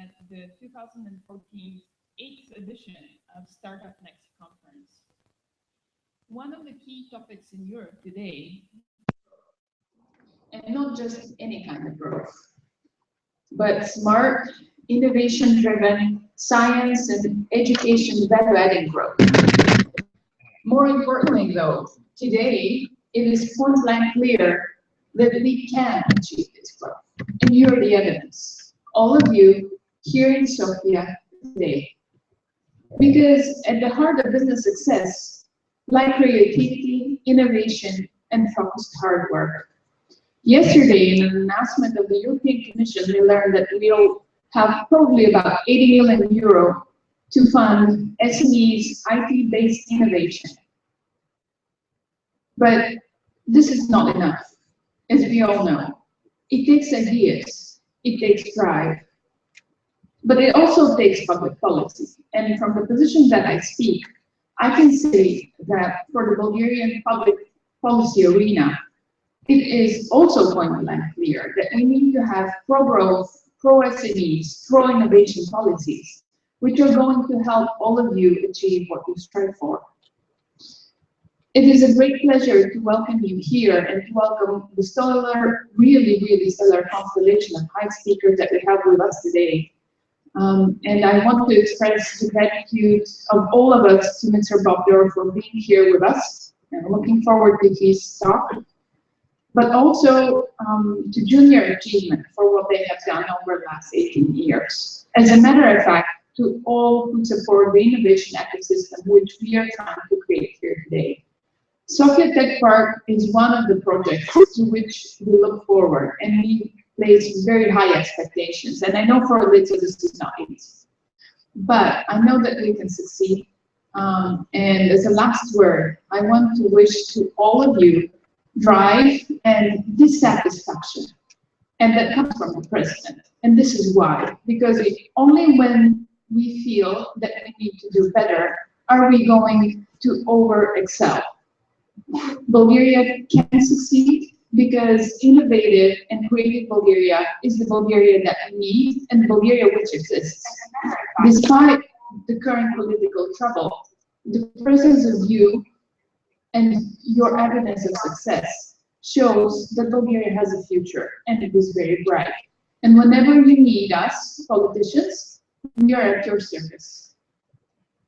at the 2014 8th edition of StartUp Next conference. One of the key topics in Europe today, and not just any kind of growth, but smart, innovation-driven, science and education value-adding growth. More importantly, though, today it is point-blank clear that we can achieve this growth, and you are the evidence. All of you here in Sofia today. Because at the heart of business success lie creativity, innovation, and focused hard work. Yesterday, in an announcement of the European Commission, we learned that we'll have probably about 80 million euro to fund SMEs, IT-based innovation. But this is not enough, as we all know. It takes ideas, it takes drive, but it also takes public policy. And from the position that I speak, I can say that for the Bulgarian public policy arena, it is also point-blank clear that we need to have pro-growth, pro-SMEs, pro-innovation policies, which are going to help all of you achieve what you strive for. It is a great pleasure to welcome you here and to welcome the stellar, really stellar constellation of high speakers that we have with us today. And I want to express the gratitude of all of us to Mr. Bob Dorr for being here with us, and looking forward to his talk, but also to Junior Achievement for what they have done over the last 18 years. As a matter of fact, to all who support the innovation ecosystem which we are trying to create here today. Sofia Tech Park is one of the projects to which we look forward, and we place very high expectations. And I know for Litsa this is not easy, but I know that we can succeed. And as a last word, I want to wish to all of you drive and dissatisfaction. And that comes from the president. And this is why, because only when we feel that we need to do better are we going to over-excel. Bulgaria can succeed because innovative and creative Bulgaria is the Bulgaria that we need and the Bulgaria which exists. Despite the current political trouble, the presence of you and your evidence of success shows that Bulgaria has a future, and it is very bright. And whenever you need us, politicians, we are at your service.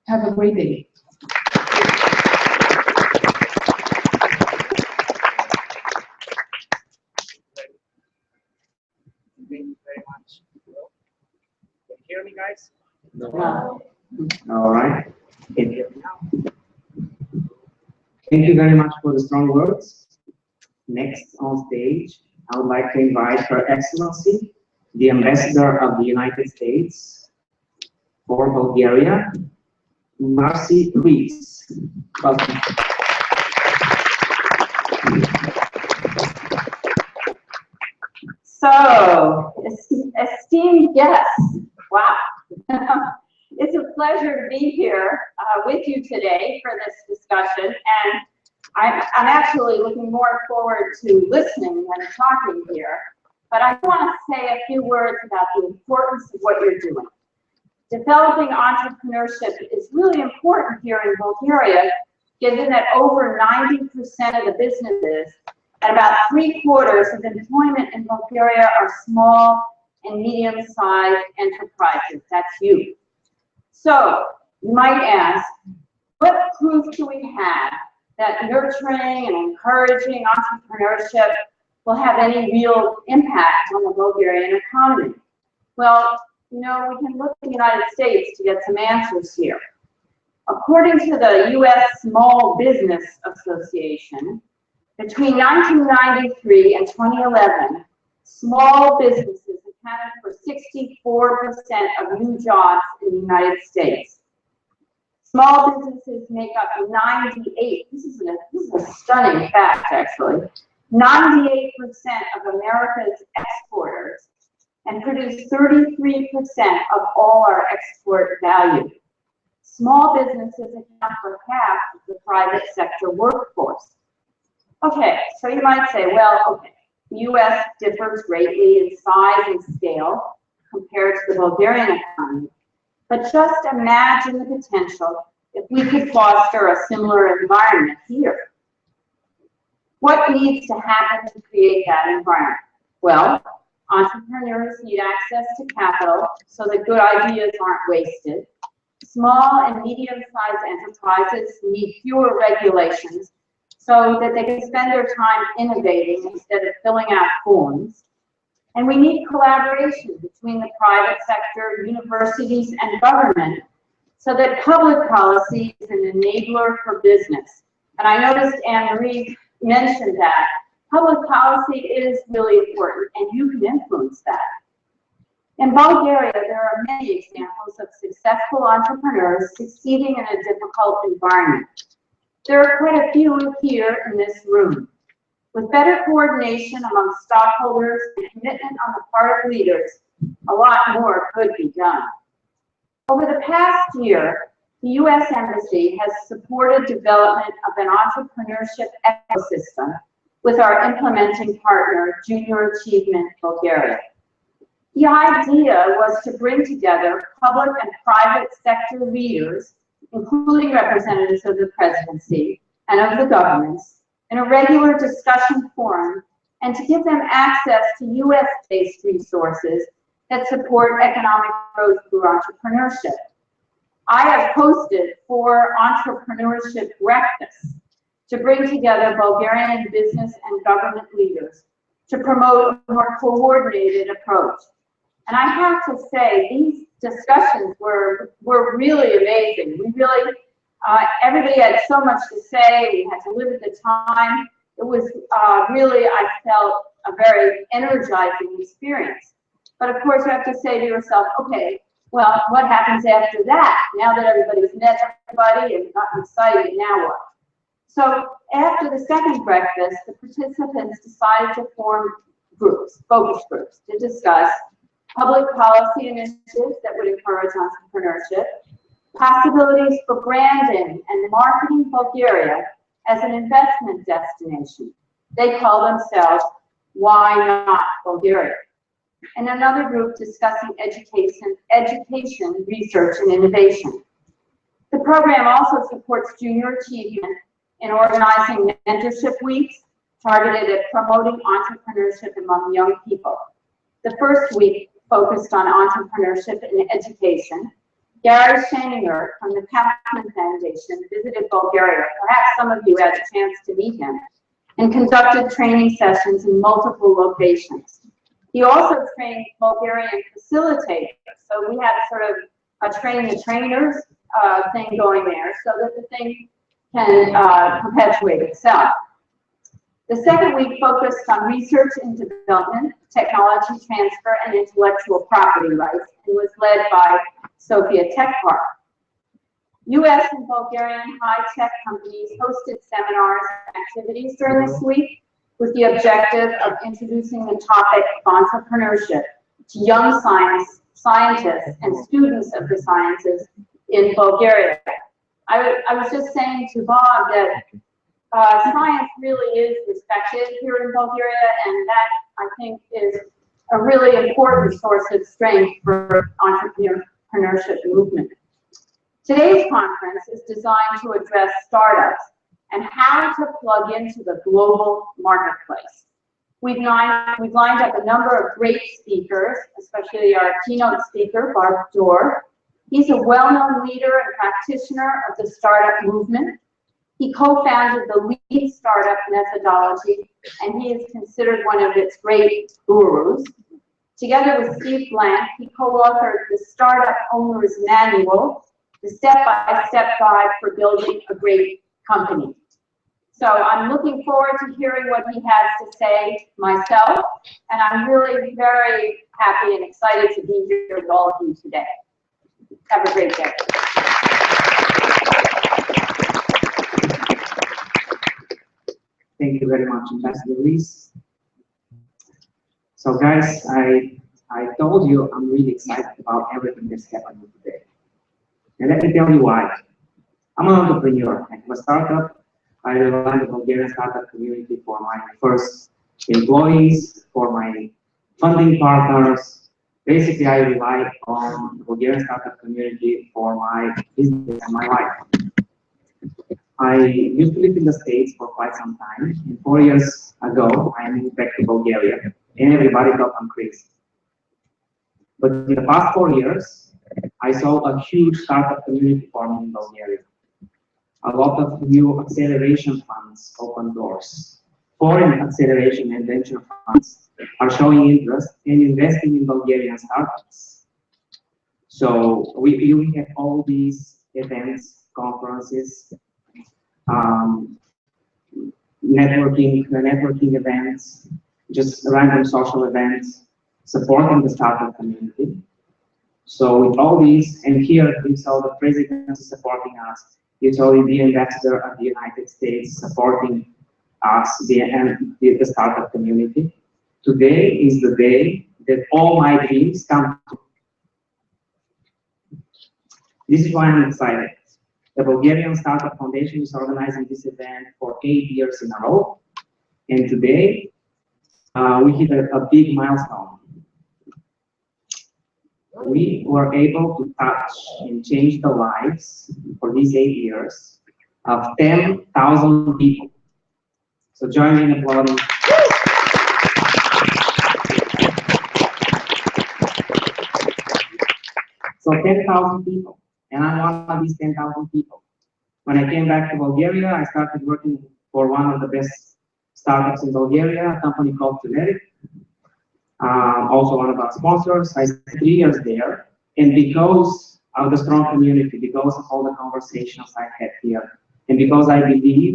Have a great day. Thank you very much. Can you hear me, guys? No. All right. Can you hear me now? Thank you very much for the strong words. Next on stage, I would like to invite Her Excellency, the Ambassador of the United States for Bulgaria, Marcy Ruiz. Welcome. So, esteemed guests, wow. It's a pleasure to be here with you today for this discussion, and I'm actually looking more forward to listening than talking here. But I want to say a few words about the importance of what you're doing. Developing entrepreneurship is really important here in Bulgaria, given that over 90% of the businesses and about 3/4 of employment in Bulgaria are small and medium-sized enterprises. That's you. So, you might ask, what proof do we have that nurturing and encouraging entrepreneurship will have any real impact on the Bulgarian economy? Well, you know, we can look at the United States to get some answers here. According to the U.S. Small Business Association, between 1993 and 2011, small businesses accounted for 64% of new jobs in the United States. Small businesses make up 98, this is a stunning fact actually, 98% of America's exporters and produce 33% of all our export value. Small businesses account for half of the private sector workforce. Okay, so you might say, well, okay, the U.S. differs greatly in size and scale, compared to the Bulgarian economy, but just imagine the potential if we could foster a similar environment here. What needs to happen to create that environment? Well, entrepreneurs need access to capital so that good ideas aren't wasted. Small and medium-sized enterprises need fewer regulations so that they can spend their time innovating instead of filling out forms. And we need collaboration between the private sector, universities, and government so that public policy is an enabler for business. And I noticed Anne-Marie mentioned that. Public policy is really important, and you can influence that. In Bulgaria, there are many examples of successful entrepreneurs succeeding in a difficult environment. There are quite a few here in this room. With better coordination among stockholders and commitment on the part of leaders, a lot more could be done. Over the past year, the U.S. Embassy has supported development of an entrepreneurship ecosystem with our implementing partner, Junior Achievement Bulgaria. The idea was to bring together public and private sector leaders, including representatives of the presidency and of the governments, in a regular discussion forum, and to give them access to U.S.-based resources that support economic growth through entrepreneurship. I have hosted 4 entrepreneurship breakfasts to bring together Bulgarian business and government leaders to promote a more coordinated approach. And I have to say, these discussions were really amazing. We really, everybody had so much to say. We had to limit the time. It was really, I felt, a very energizing experience. But of course, you have to say to yourself, okay, well, what happens after that? Now that everybody's met everybody and gotten excited, now what? So after the second breakfast, the participants decided to form groups, focus groups, to discuss public policy initiatives that would encourage entrepreneurship, possibilities for branding and marketing Bulgaria as an investment destination. They call themselves Why Not Bulgaria? And another group discussing education, research, and innovation. The program also supports junior achievement in organizing mentorship weeks targeted at promoting entrepreneurship among young people. The first week focused on entrepreneurship and education. Gary Shaninger from the Kaufman Foundation visited Bulgaria. Perhaps some of you had a chance to meet him, and conducted training sessions in multiple locations. He also trained Bulgarian facilitators, so we had sort of a train the trainers thing going there so that the thing can perpetuate itself. The second week focused on research and development, technology transfer, and intellectual property rights, and was led by Sofia Tech Park. U.S. and Bulgarian high-tech companies hosted seminars and activities during this week with the objective of introducing the topic of entrepreneurship to young scientists and students of the sciences in Bulgaria. I was just saying to Bob that science really is respected here in Bulgaria, and that, I think, is a really important source of strength for entrepreneurship movement. Today's conference is designed to address startups and how to plug into the global marketplace. We've lined up a number of great speakers, especially our keynote speaker, Barb Dorr. He's a well-known leader and practitioner of the startup movement. He co-founded the Lead Startup methodology, and he is considered one of its great gurus. Together with Steve Blank, he co-authored the Startup Owner's Manual, the step-by-step guide for building a great company. So I'm looking forward to hearing what he has to say myself, and I'm really very happy and excited to be here with all of you today. Have a great day. Thank you very much, Ambassador Reese. So guys, I told you I'm really excited about everything that's happening today. And let me tell you why. I'm an entrepreneur. I have a startup. I rely on the Bulgarian startup community for my first employees, for my funding partners, Basically, I rely on the Bulgarian startup community for my business and my life. I used to live in the States for quite some time, and 4 years ago, I moved back to Bulgaria, and everybody thought I'm crazy. But in the past 4 years, I saw a huge startup community forming in Bulgaria. A lot of new acceleration funds open doors. Foreign acceleration and venture funds are showing interest in investing in Bulgarian startups. So we have all these events, conferences, networking events, just random social events, supporting the startup community. So with all these, and here we saw the president is supporting us, you saw the ambassador of the United States supporting us, the startup community. Today is the day that all my dreams come true. This is why I'm excited. The Bulgarian Startup Foundation is organizing this event for 8 years in a row, and today we hit a big milestone. We were able to touch and change the lives for these 8 years of 10,000 people. So join me in applauding. So 10,000 people, and I'm one of these 10,000 people. When I came back to Bulgaria, I started working for one of the best startups in Bulgaria, a company called Kanape. Also one of our sponsors. I spent 3 years there, and because of the strong community, because of all the conversations I had here, and because I believe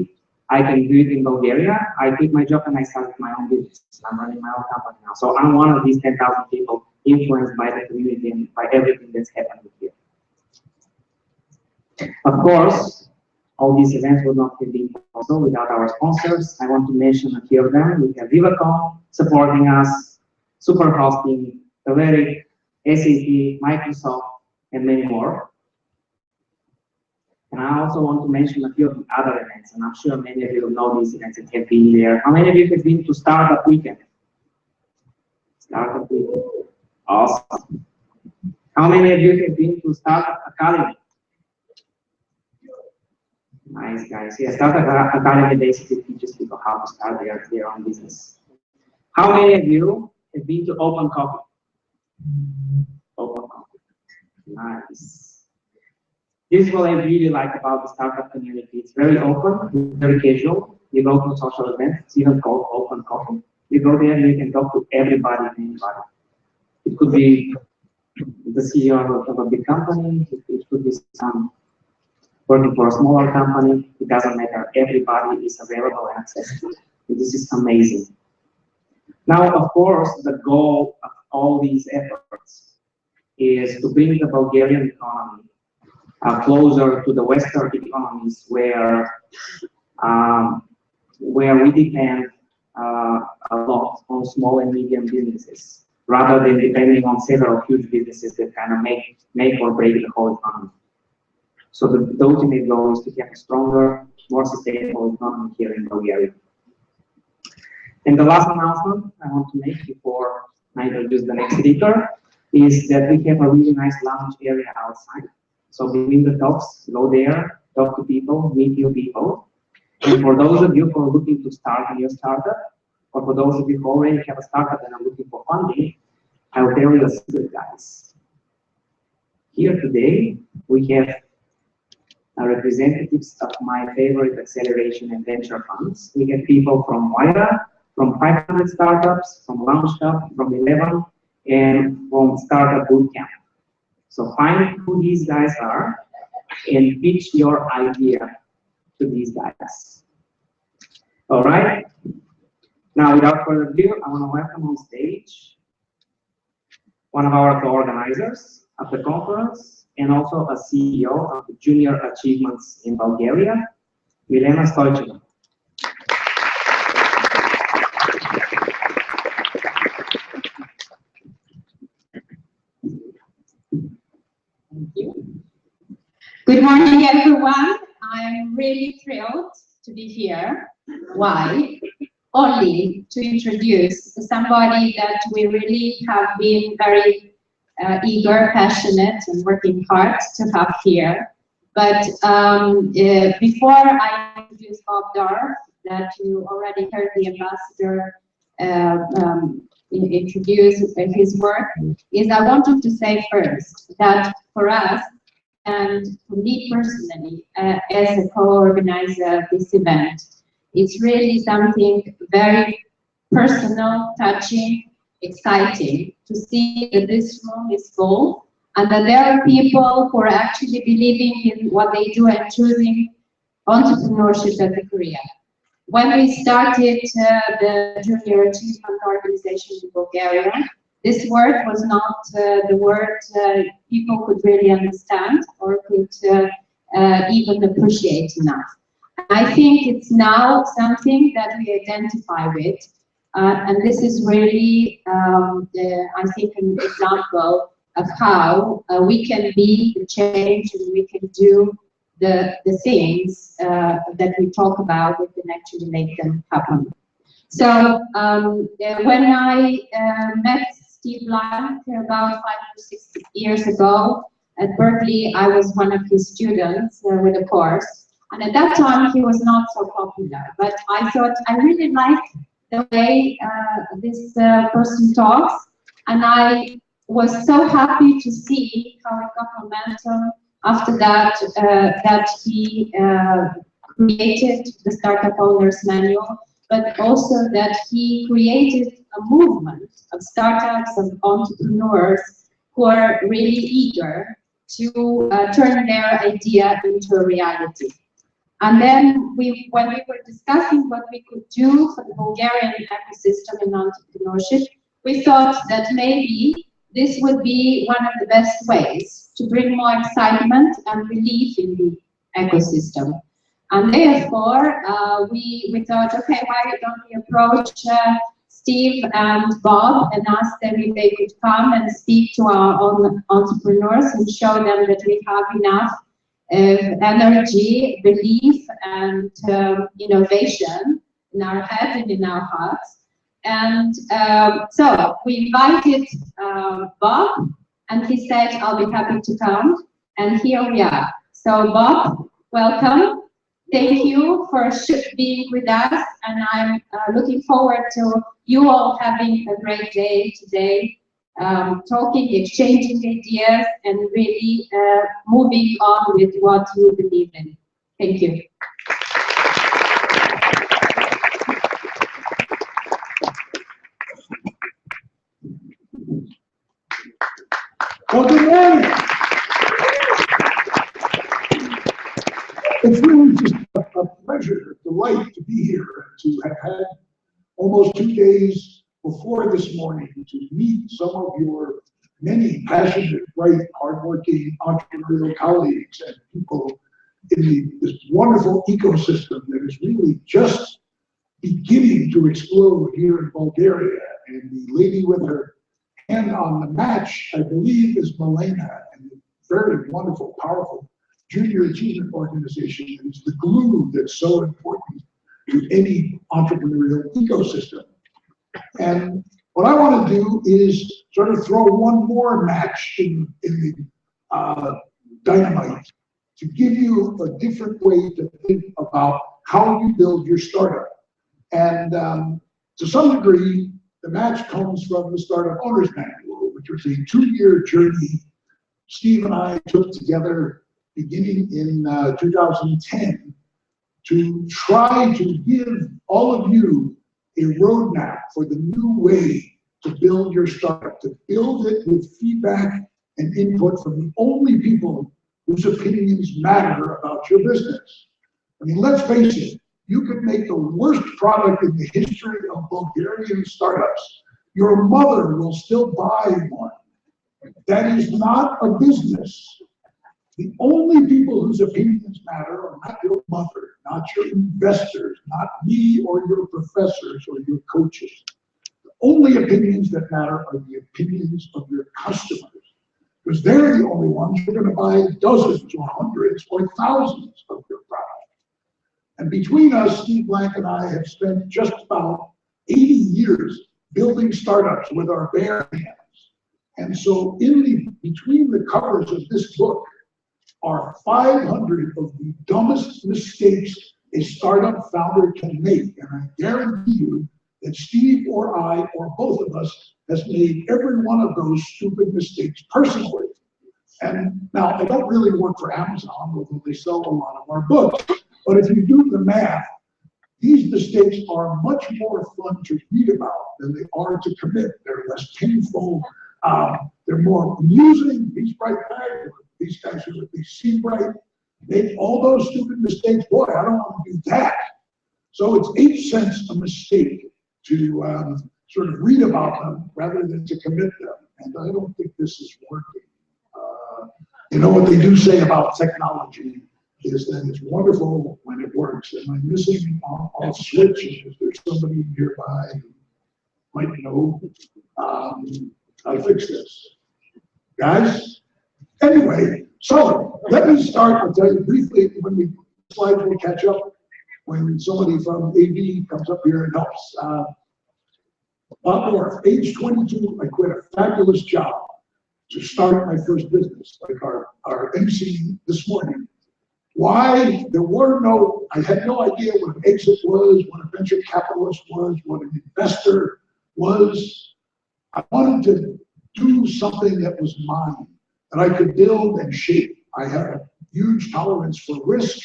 I can do it in Bulgaria, I quit my job and I started my own business. I'm running my own company now. So I'm one of these 10,000 people influenced by the community and by everything that's happening here. Of course, all these events would not have been possible without our sponsors. I want to mention a few of them. We have Vivacom supporting us, Super Hosting, Telerik, SAP, Microsoft, and many more. And I also want to mention a few of the other events, and I'm sure many of you know these events and have been there. How many of you have been to Startup Weekend? Startup Weekend. Awesome. How many of you have been to Startup Academy? Nice, guys. Yeah, Startup Academy basically teaches people how to start their own business. How many of you have been to Open Coffee? Open Coffee. Nice. This is what I really like about the startup community. It's very open, very casual. You go to social events, it's even called Open Coffee. You go there and you can talk to everybody and anybody. It could be the CEO of a big company, it could be some working for a smaller company, it doesn't matter. Everybody is available and accessible. This is amazing. Now, of course, the goal of all these efforts is to bring the Bulgarian economy closer to the Western economies where we depend a lot on small and medium businesses, rather than depending on several huge businesses that kind of make or break the whole economy. So the ultimate goal is to have a stronger, more sustainable economy here in Bulgaria. And the last announcement I want to make before I introduce the next speaker is that we have a really nice lounge area outside. So between the talks, go there, talk to people, meet new people. And for those of you who are looking to start a new startup, or for those of you who already have a startup and are looking for funding, I will tell you a secret, guys. Here today, we have representatives of my favorite acceleration and venture funds. We have people from WIDA, from 500 Startups, from LaunchUp, from 11, and from Startup Bootcamp. So find who these guys are and pitch your idea to these guys. All right. Now, without further ado, I want to welcome on stage one of our co-organizers of the conference and also a CEO of the Junior Achievements in Bulgaria, Milena Stoicheva. Thank you. Good morning, everyone. I'm really thrilled to be here. Why? Only to introduce somebody that we really have been very eager, passionate, and working hard to have here. But before I introduce Bob Dorff, that you already heard the ambassador introduce his work, is I wanted to say first that for us, and for me personally, as a co-organizer of this event, it's really something very personal, touching, exciting to see that this room is full and that there are people who are actually believing in what they do and choosing entrepreneurship as a career. When we started the Junior Achievement Organization in Bulgaria, this word was not the word people could really understand or could even appreciate enough. I think it's now something that we identify with, and this is really, I think, an example of how we can be the change and we can do the things that we talk about, we can actually make them happen. So when I met Steve Blank about 5 or 6 years ago at Berkeley, I was one of his students with a course. And at that time, he was not so popular. But I thought, I really like the way this person talks. And I was so happy to see how it got momentum after that, that he created the Startup Owners Manual, but also that he created a movement of startups, of entrepreneurs who are really eager to turn their idea into a reality. And then when we were discussing what we could do for the Bulgarian ecosystem in entrepreneurship, we thought that maybe this would be one of the best ways to bring more excitement and relief in the ecosystem. And therefore, we thought, okay, why don't we approach Steve and Bob and ask them if they could come and speak to our own entrepreneurs and show them that we have enough energy, belief, and innovation in our heads and in our hearts. And so we invited Bob, and he said, I'll be happy to come. And here we are. So Bob, welcome. Thank you for being with us. And I'm looking forward to you all having a great day today, talking, exchanging ideas, and really moving on with what you believe in. Thank you. Well, good morning. It's really just a pleasure, a delight to be here, to have had almost 2 days before this morning to meet some of your many passionate, bright, hardworking entrepreneurial colleagues and people in this wonderful ecosystem that is really just beginning to explode here in Bulgaria. And the lady with her hand on the match, I believe, is Milena, and a very wonderful, powerful Junior Achievement Organization. And it's the glue that's so important to any entrepreneurial ecosystem. And what I want to do is sort of throw one more match in the dynamite to give you a different way to think about how you build your startup. And to some degree, the match comes from the Startup Owners Manual, which was a 2-year journey Steve and I took together beginning in 2010 to try to give all of you a roadmap for the new way to build your startup, to build it with feedback and input from the only people whose opinions matter about your business. I mean, let's face it, you could make the worst product in the history of Bulgarian startups. Your mother will still buy one. That is not a business. The only people whose opinions matter are not your mother, not your investors, not me or your professors or your coaches. The only opinions that matter are the opinions of your customers, because they're the only ones who are going to buy dozens or hundreds or thousands of your product. And between us, Steve Blank and I have spent just about 80 years building startups with our bare hands. And so between the covers of this book are 500 of the dumbest mistakes a startup founder can make. And I guarantee you that Steve or I or both of us has made every one of those stupid mistakes personally. And now I don't really work for Amazon, although they sell a lot of our books. But if you do the math, these mistakes are much more fun to read about than they are to commit. They're less painful. They're more amusing. These bright guys, these guys who see bright, make all those stupid mistakes. Boy, I don't want to do that. So it's 8 cents a mistake to sort of read about them rather than to commit them. And I don't think this is working. You know what they do say about technology is that it's wonderful when it works. Am I missing off switch? Is there somebody nearby who might know how to fix this? Guys? Anyway, so let me start. I'll tell you briefly when slides will catch up when somebody from AV comes up here and helps. Bob North, age 22, I quit a fabulous job to start my first business, like our MC this morning. Why? I had no idea what an exit was, what a venture capitalist was, what an investor was. I wanted to do something that was mine, that I could build and shape. I had a huge tolerance for risk,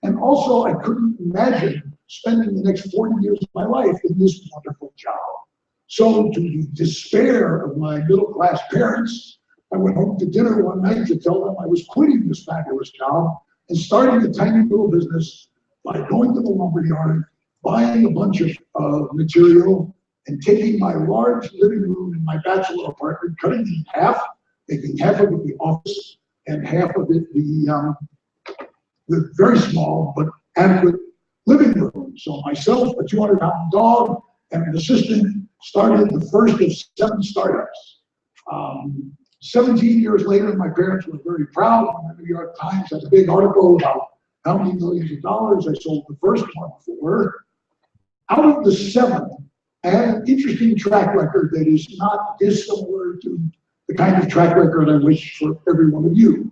and also I couldn't imagine spending the next 40 years of my life in this wonderful job. So to the despair of my middle-class parents, I went home to dinner one night to tell them I was quitting this fabulous job and starting a tiny little business by going to the lumberyard, buying a bunch of material, and taking my large living room in my bachelor apartment, cutting it in half, making half of it the office and half of it the very small but adequate living room. So myself, a 200-pound dog, and an assistant started the first of 7 startups. 17 years later, my parents were very proud. The New York Times had a big article about how many millions of dollars I sold the first one for. Out of the 7, I had an interesting track record that is not dissimilar to the kind of track record I wish for every one of you.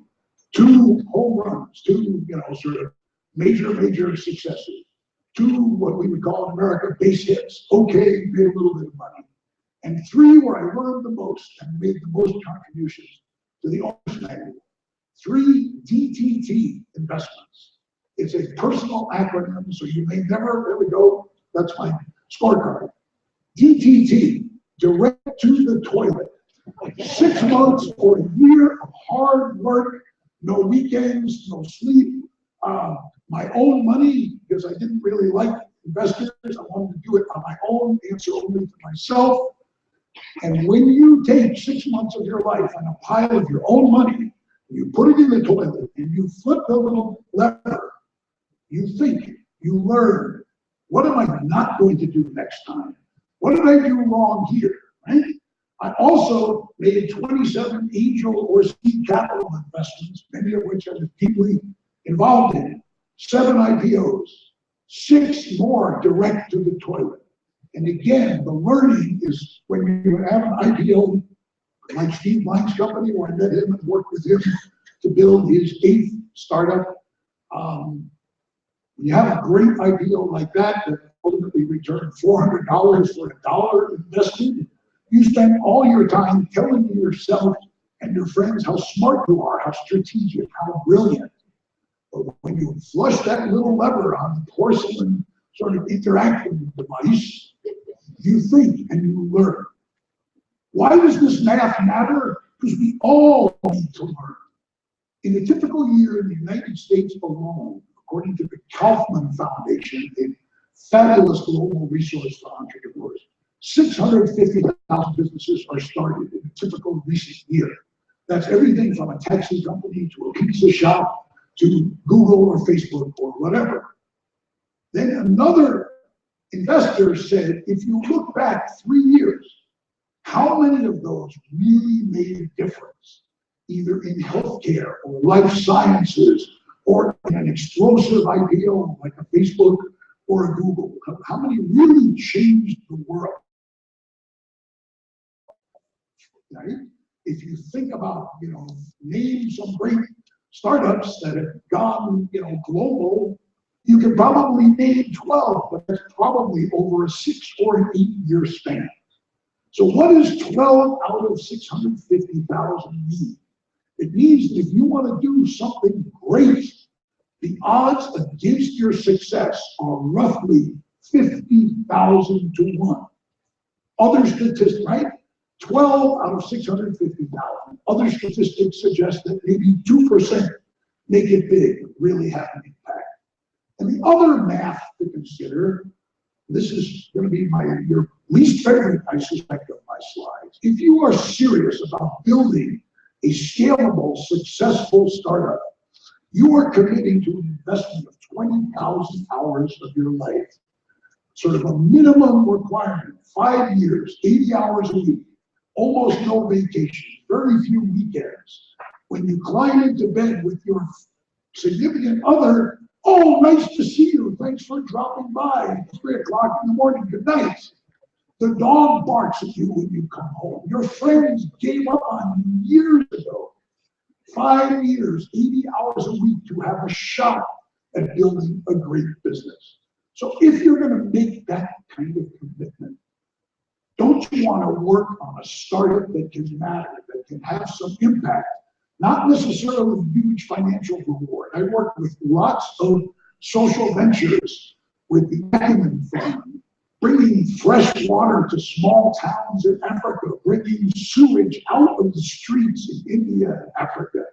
2 home runs, 2, sort of major successes. 2, what we would call in America, base hits. Okay, made a little bit of money. And 3, where I learned the most and made the most contributions to the owner's manual. 3 DTT investments. It's a personal acronym, so you may never, there we go, that's my scorecard. DTT, direct to the toilet. 6 months or a year of hard work, no weekends, no sleep, my own money, because I didn't really like investors. I wanted to do it on my own, answer only to myself. And when you take 6 months of your life on a pile of your own money, you put it in the toilet and you flip the little lever, you think, you learn, what am I not going to do next time? What did I do wrong here, right? I also made 27 angel or seed capital investments, many of which I was deeply involved in, 7 IPOs, 6 more direct to the toilet. And again, the learning is when you have an IPO, like Steve Blank's company, where I met him and worked with him to build his 8th startup. When you have a great IPO like that ultimately returned $400 for $1 invested, you spend all your time telling yourself and your friends how smart you are, how strategic, how brilliant. But when you flush that little lever on the porcelain sort of interaction device, you think and you learn. Why does this math matter? Because we all need to learn. In a typical year in the United States alone, according to the Kaufman Foundation, a fabulous global resource for entrepreneurs, 650,000 businesses are started in a typical recent year. That's everything from a taxi company to a pizza shop to Google or Facebook or whatever. Then another investor said, if you look back 3 years, how many of those really made a difference, either in healthcare or life sciences or in an explosive IPO like a Facebook or a Google? How many really changed the world? Right? if you think about, name some great startups that have gone, global, you can probably name 12, but that's probably over a 6 or an 8 year span. So what does 12 out of 650,000 mean? It means that if you want to do something great, the odds against your success are roughly 50,000 to 1. Other statistics, right? 12 out of 650,000. Other statistics suggest that maybe 2% make it big, really have an impact. And the other math to consider, this is going to be your least favorite, I suspect, of my slides. If you are serious about building a scalable, successful startup, you are committing to an investment of 20,000 hours of your life. Sort of a minimum requirement, 5 years, 80 hours a week, almost no vacation, very few weekends. When you climb into bed with your significant other, oh, nice to see you, thanks for dropping by, it's 3 o'clock in the morning, good night. The dog barks at you when you come home. Your friends gave up on you years ago. 5 years, 80 hours a week to have a shot at building a great business. So if you're going to make that kind of commitment, don't you want to work on a startup that can matter, that can have some impact, not necessarily huge financial reward. I work with lots of social ventures with the Acumen Fund, bringing fresh water to small towns in Africa, bringing sewage out of the streets in India and Africa,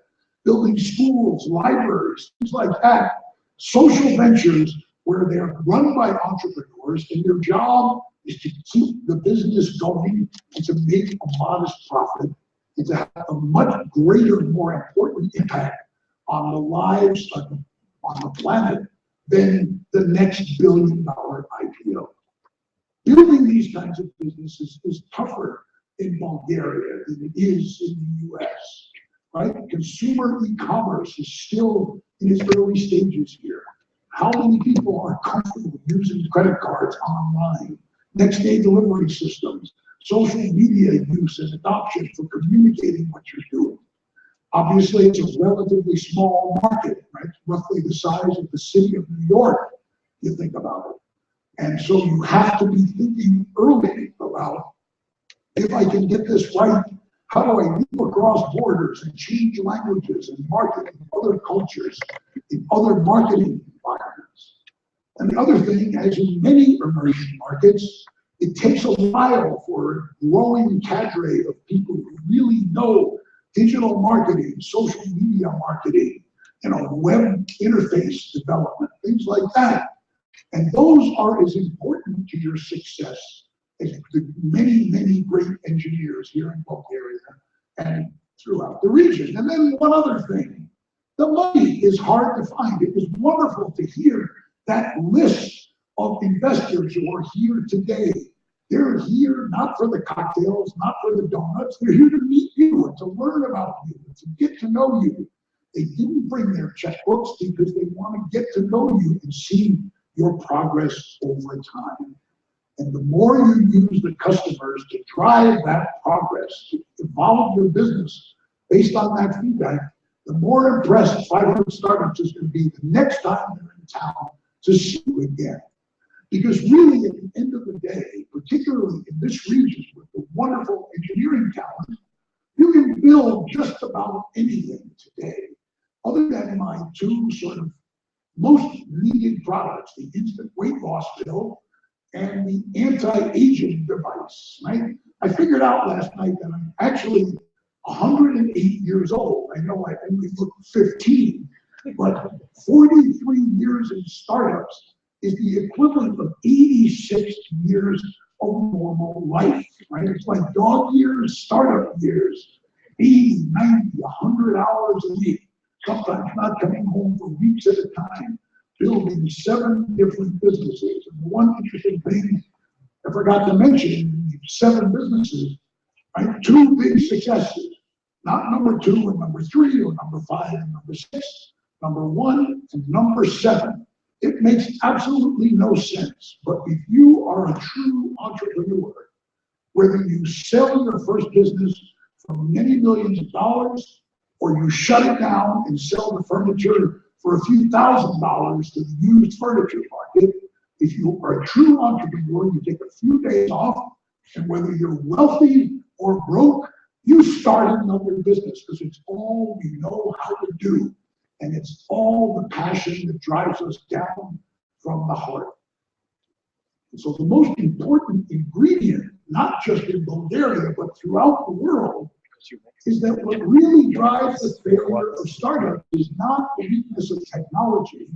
building schools, libraries, things like that. Social ventures where they're run by entrepreneurs and their job is to keep the business going and to make a modest profit and to have a much greater, more important impact on the lives on the planet than the next billion-dollar IPO. Building these kinds of businesses is tougher in Bulgaria than it is in the US, right? Consumer e-commerce is still in its early stages here. How many people are comfortable using credit cards online? Next day delivery systems, social media use and adoption for communicating what you're doing. Obviously, it's a relatively small market, right? Roughly the size of the city of New York, you think about it. And so you have to be thinking early about, if I can get this right, how do I leap across borders and change languages and market in other cultures, in other marketing environments? And the other thing, as in many emerging markets, it takes a while for a growing cadre of people who really know digital marketing, social media marketing, web interface development, things like that. And those are as important to your success as the many, many great engineers here in Bulgaria and throughout the region. And then one other thing, the money is hard to find. It was wonderful to hear that list of investors who are here today. They're here not for the cocktails, not for the donuts. They're here to meet you and to learn about you and to get to know you. They didn't bring their checkbooks because they want to get to know you and see your progress over time. And the more you use the customers to drive that progress, to evolve your business based on that feedback, the more impressed 500 Startups is going to be the next time they're in town to see you again. Because really, at the end of the day, particularly in this region with the wonderful engineering talent, you can build just about anything today, other than my two sort of most needed products, the instant weight loss pill and the anti-aging device, right? I figured out last night that I'm actually 108 years old. I know I only look 15, but 43 years in startups is the equivalent of 86 years of normal life, right? It's like dog years, startup years, 80, 90, 100 hours a week, sometimes not coming home for weeks at a time, building 7 different businesses. And one interesting thing I forgot to mention, 7 businesses, right? 2 big successes, not number 2 and number 3 or number 5 and number 6, number 1 and number 7. It makes absolutely no sense, but if you are a true entrepreneur, whether you sell your first business for many millions of dollars, or you shut it down and sell the furniture for a few $1,000s to the used furniture market. If you are a true entrepreneur, you take a few days off, and whether you're wealthy or broke, you start another business, because it's all we know how to do. And it's all the passion that drives us down from the heart. And so the most important ingredient, not just in Bulgaria, but throughout the world, is that what really drives the failure of startups is not the weakness of technology,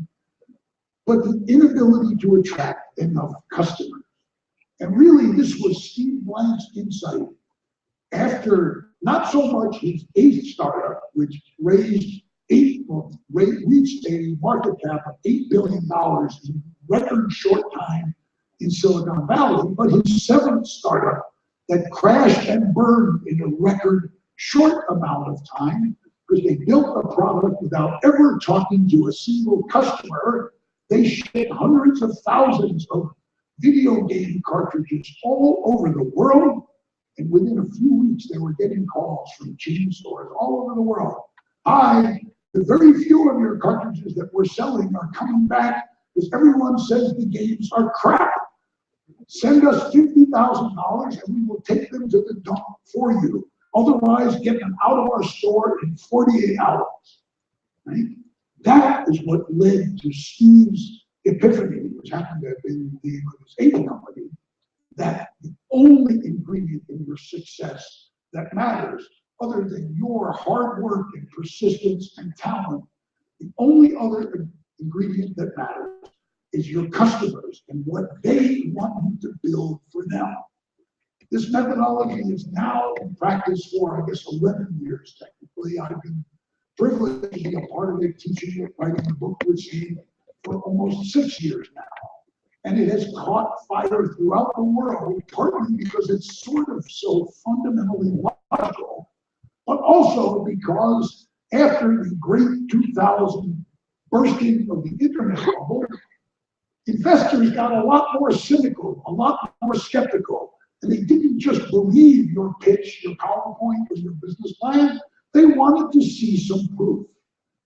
but the inability to attract enough customers. And really, this was Steve Blank's insight after not so much his 8th startup, which reached a market cap of $8 billion in record short time in Silicon Valley, but his 7th startup that crashed and burned in a record short amount of time, because they built a product without ever talking to a single customer. They shipped hundreds of thousands of video game cartridges all over the world, and within a few weeks they were getting calls from chain stores all over the world. Hi, the very few of your cartridges that we're selling are coming back because everyone says the games are crap. Send us $50,000 and we will take them to the dump for you. Otherwise, get them out of our store in 48 hours. Right? That is what led to Steve's epiphany, which happened to have been the name of his 8th company, that the only ingredient in your success that matters, other than your hard work and persistence and talent, the only other ingredient that matters is your customers and what they want you to build for them. This methodology is now in practice for, I guess, 11 years technically. I've been privileged to be a part of it, teaching it, writing a book with Steve for almost 6 years now. And it has caught fire throughout the world, partly because it's sort of so fundamentally logical, but also because after the great 2000 bursting of the internet bubble, investors got a lot more cynical, a lot more skeptical, and they didn't just believe your pitch, your PowerPoint, or your business plan. They wanted to see some proof.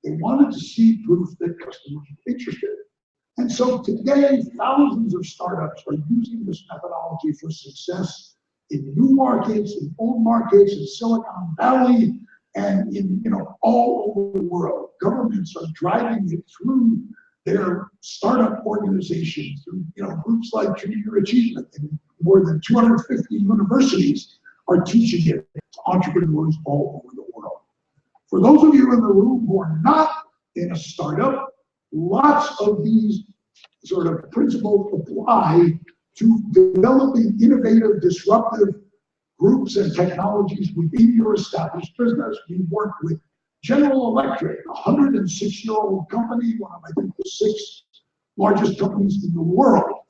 They wanted to see proof that customers were interested. And so today, thousands of startups are using this methodology for success in new markets, in old markets, in Silicon Valley, and in all over the world. Governments are driving it through their startup organizations, through groups like Junior Achievement, and more than 250 universities are teaching it to entrepreneurs all over the world. For those of you in the room who are not in a startup, lots of these sort of principles apply to developing innovative, disruptive groups and technologies within your established business. We work with General Electric, a 106-year-old company, one of, I think, the 6 largest companies in the world,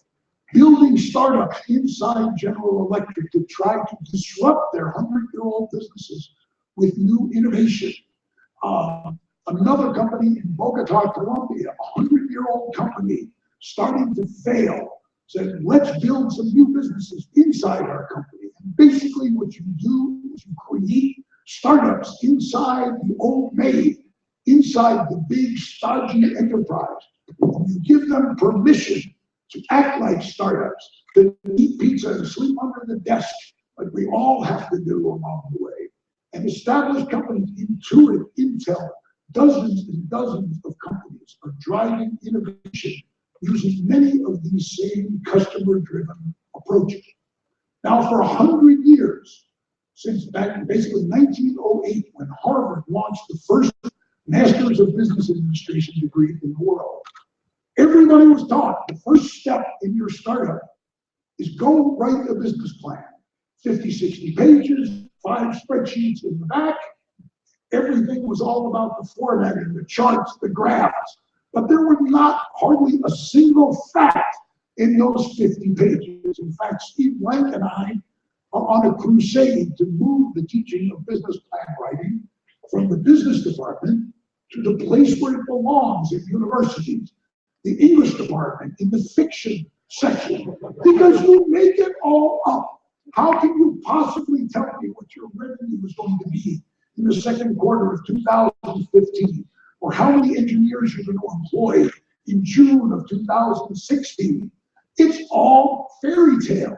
building startups inside General Electric to try to disrupt their 100-year-old businesses with new innovation. Another company in Bogota, Colombia, a 100-year-old company starting to fail, said, let's build some new businesses inside our company. And basically what you do is you create startups inside the old maid, inside the big stodgy enterprise. And you give them permission to act like startups, to eat pizza and sleep under the desk, like we all have to do along the way. And established companies, Intuit, Intel, dozens and dozens of companies are driving innovation using many of these same customer-driven approaches. Now, for 100 years, since back basically 1908, when Harvard launched the first Masters of Business Administration degree in the world, everybody was taught the first step in your startup is go write a business plan. 50, 60 pages, 5 spreadsheets in the back. Everything was all about the formatting, the charts, the graphs. But there were not hardly a single fact in those 50 pages. In fact, Steve Blank and I are on a crusade to move the teaching of business plan writing from the business department to the place where it belongs at universities, the English department, in the fiction section, because you make it all up. How can you possibly tell me what your revenue is going to be in the second quarter of 2015? Or how many engineers you're going to employ in June of 2016? It's all fairy tales.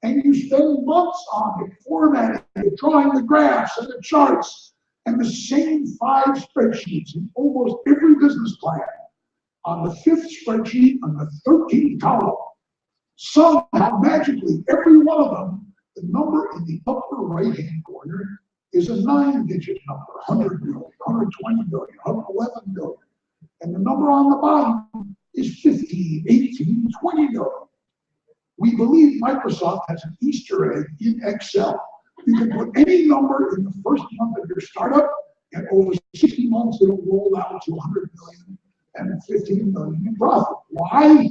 And you spend months on it, formatting it, drawing the graphs and the charts, and the same 5 spreadsheets in almost every business plan. On the 5th spreadsheet, on the 13th column, somehow magically, every one of them, the number in the upper right-hand corner is a 9-digit number, 100 million, 120 million, 111 million. And the number on the bottom is 15, 18, 20 million. We believe Microsoft has an Easter egg in Excel. You can put any number in the first month of your startup, and over 60 months, it'll roll out to 100 million and 15 million in profit. Why?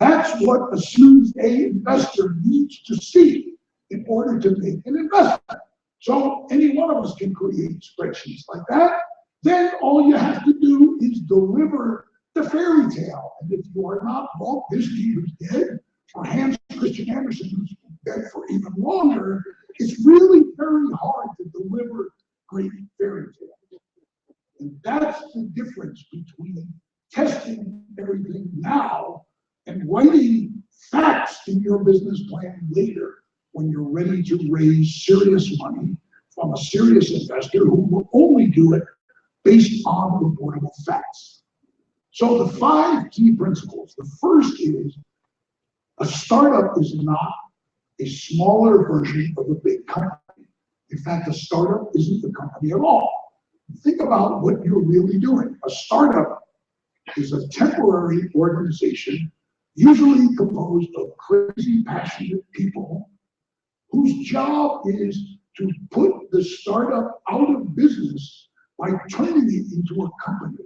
That's what a Series A investor needs to see in order to make an investment. So any one of us can create spreadsheets like that. Then all you have to do is deliver the fairy tale. And if you are not Walt Disney, who's dead, or Hans Christian Andersen, who's dead for even longer, it's really very hard to deliver great fairy tales. And that's the difference between testing everything now and writing facts in your business plan later when you're ready to raise serious money from a serious investor who will only do it based on reportable facts. So the 5 key principles. The first is a startup is not a smaller version of a big company. In fact, a startup isn't a company at all. Think about what you're really doing. A startup is a temporary organization, usually composed of crazy, passionate people whose job is to put the startup out of business by turning it into a company.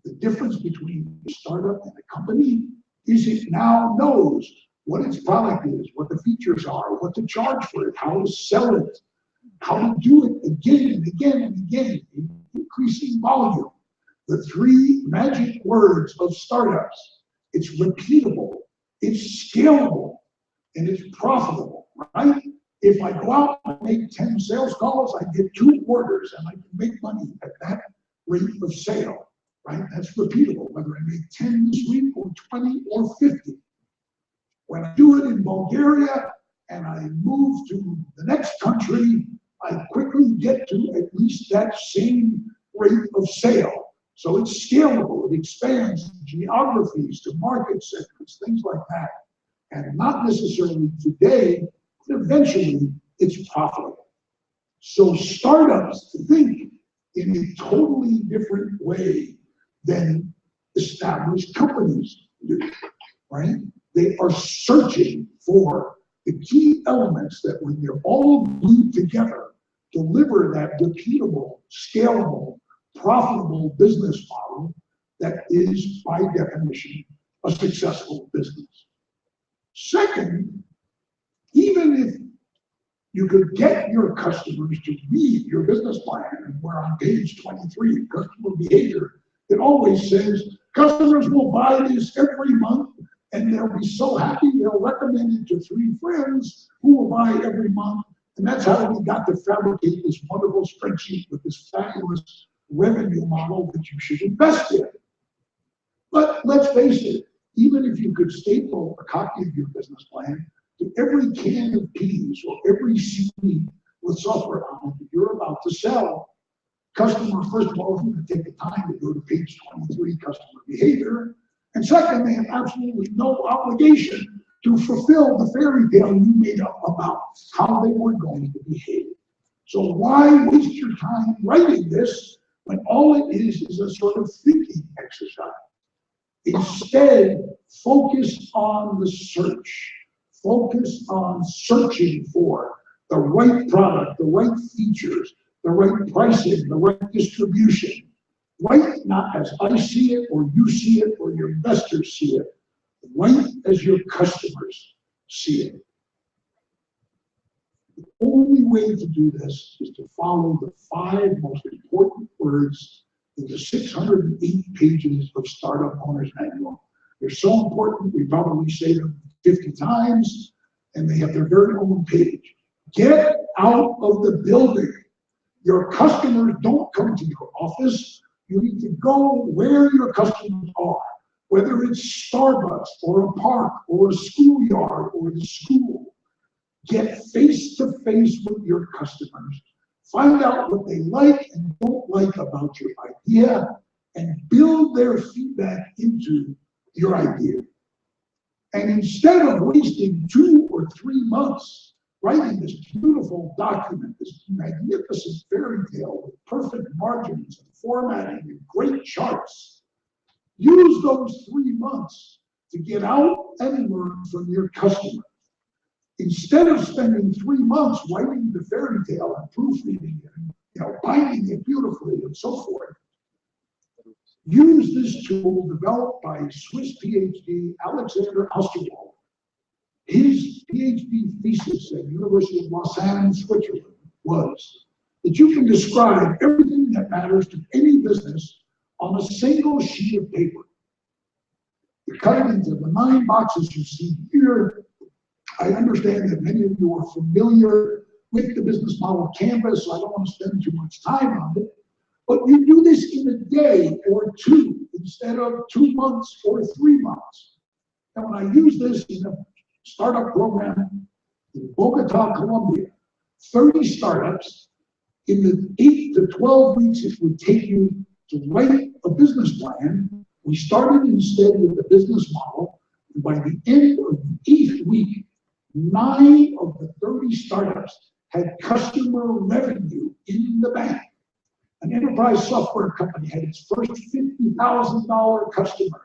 The difference between a startup and a company is it now knows what its product is, what the features are, what to charge for it, how to sell it, how to do it again and again and again in increasing volume. The 3 magic words of startups: it's repeatable, it's scalable, and it's profitable, right? If I go out and make 10 sales calls, I get 2 orders and I can make money at that rate of sale, right? That's repeatable, whether I make 10 this week or 20 or 50. When I do it in Bulgaria and I move to the next country, I quickly get to at least that same rate of sale. So it's scalable, it expands geographies to market segments, things like that. And not necessarily today, but eventually it's profitable. So startups think in a totally different way than established companies do, right? They are searching for the key elements that when they're all glued together, deliver that repeatable, scalable, profitable business model that is, by definition, a successful business. Second, even if you could get your customers to read your business plan, and we're on page 23, customer behavior, it always says customers will buy this every month and they'll be so happy they'll recommend it to 3 friends who will buy every month. And that's how we got to fabricate this wonderful spreadsheet with this fabulous revenue model that you should invest in. But let's face it, even if you could staple a copy of your business plan to every can of peas or every CD with software on it that you're about to sell, customer, first of all, isn't going to take the time to go to page 23, customer behavior. And second, they have absolutely no obligation to fulfill the fairy tale you made up about how they were going to behave. So why waste your time writing this when all it is a sort of thinking exercise? Instead, focus on the search. Focus on searching for the right product, the right features, the right pricing, the right distribution. Right, not as I see it, or you see it, or your investors see it. Right as your customers see it. The only way to do this is to follow the 5 most important words in the 608 pages of Startup Owner's Manual. They're so important, we probably say them 50 times, and they have their very own page. Get out of the building. Your customers don't come to your office. You need to go where your customers are, whether it's Starbucks or a park or a schoolyard or the school. Get face to face with your customers. Find out what they like and don't like about your idea and build their feedback into your idea. And instead of wasting 2 or 3 months writing this beautiful document, this magnificent fairy tale with perfect margins and formatting and great charts, use those 3 months to get out and learn from your customers. Instead of spending 3 months writing the fairy tale and proofreading it and binding it beautifully and so forth, use this tool developed by Swiss PhD Alexander Osterwald. His PhD thesis at the University of Lausanne, Switzerland, was that you can describe everything that matters to any business on a single sheet of paper. You cut it into the 9 boxes you see here. I understand that many of you are familiar with the business model canvas, so I don't want to spend too much time on it. But you do this in a day or 2 instead of 2 months or 3 months. And when I use this in a startup program in Bogota, Colombia, 30 startups, in the 8 to 12 weeks it would take you to write a business plan. We started instead with the business model, and by the end of the 8th week, 9 of the 30 startups had customer revenue in the bank. An enterprise software company had its first $50,000 customer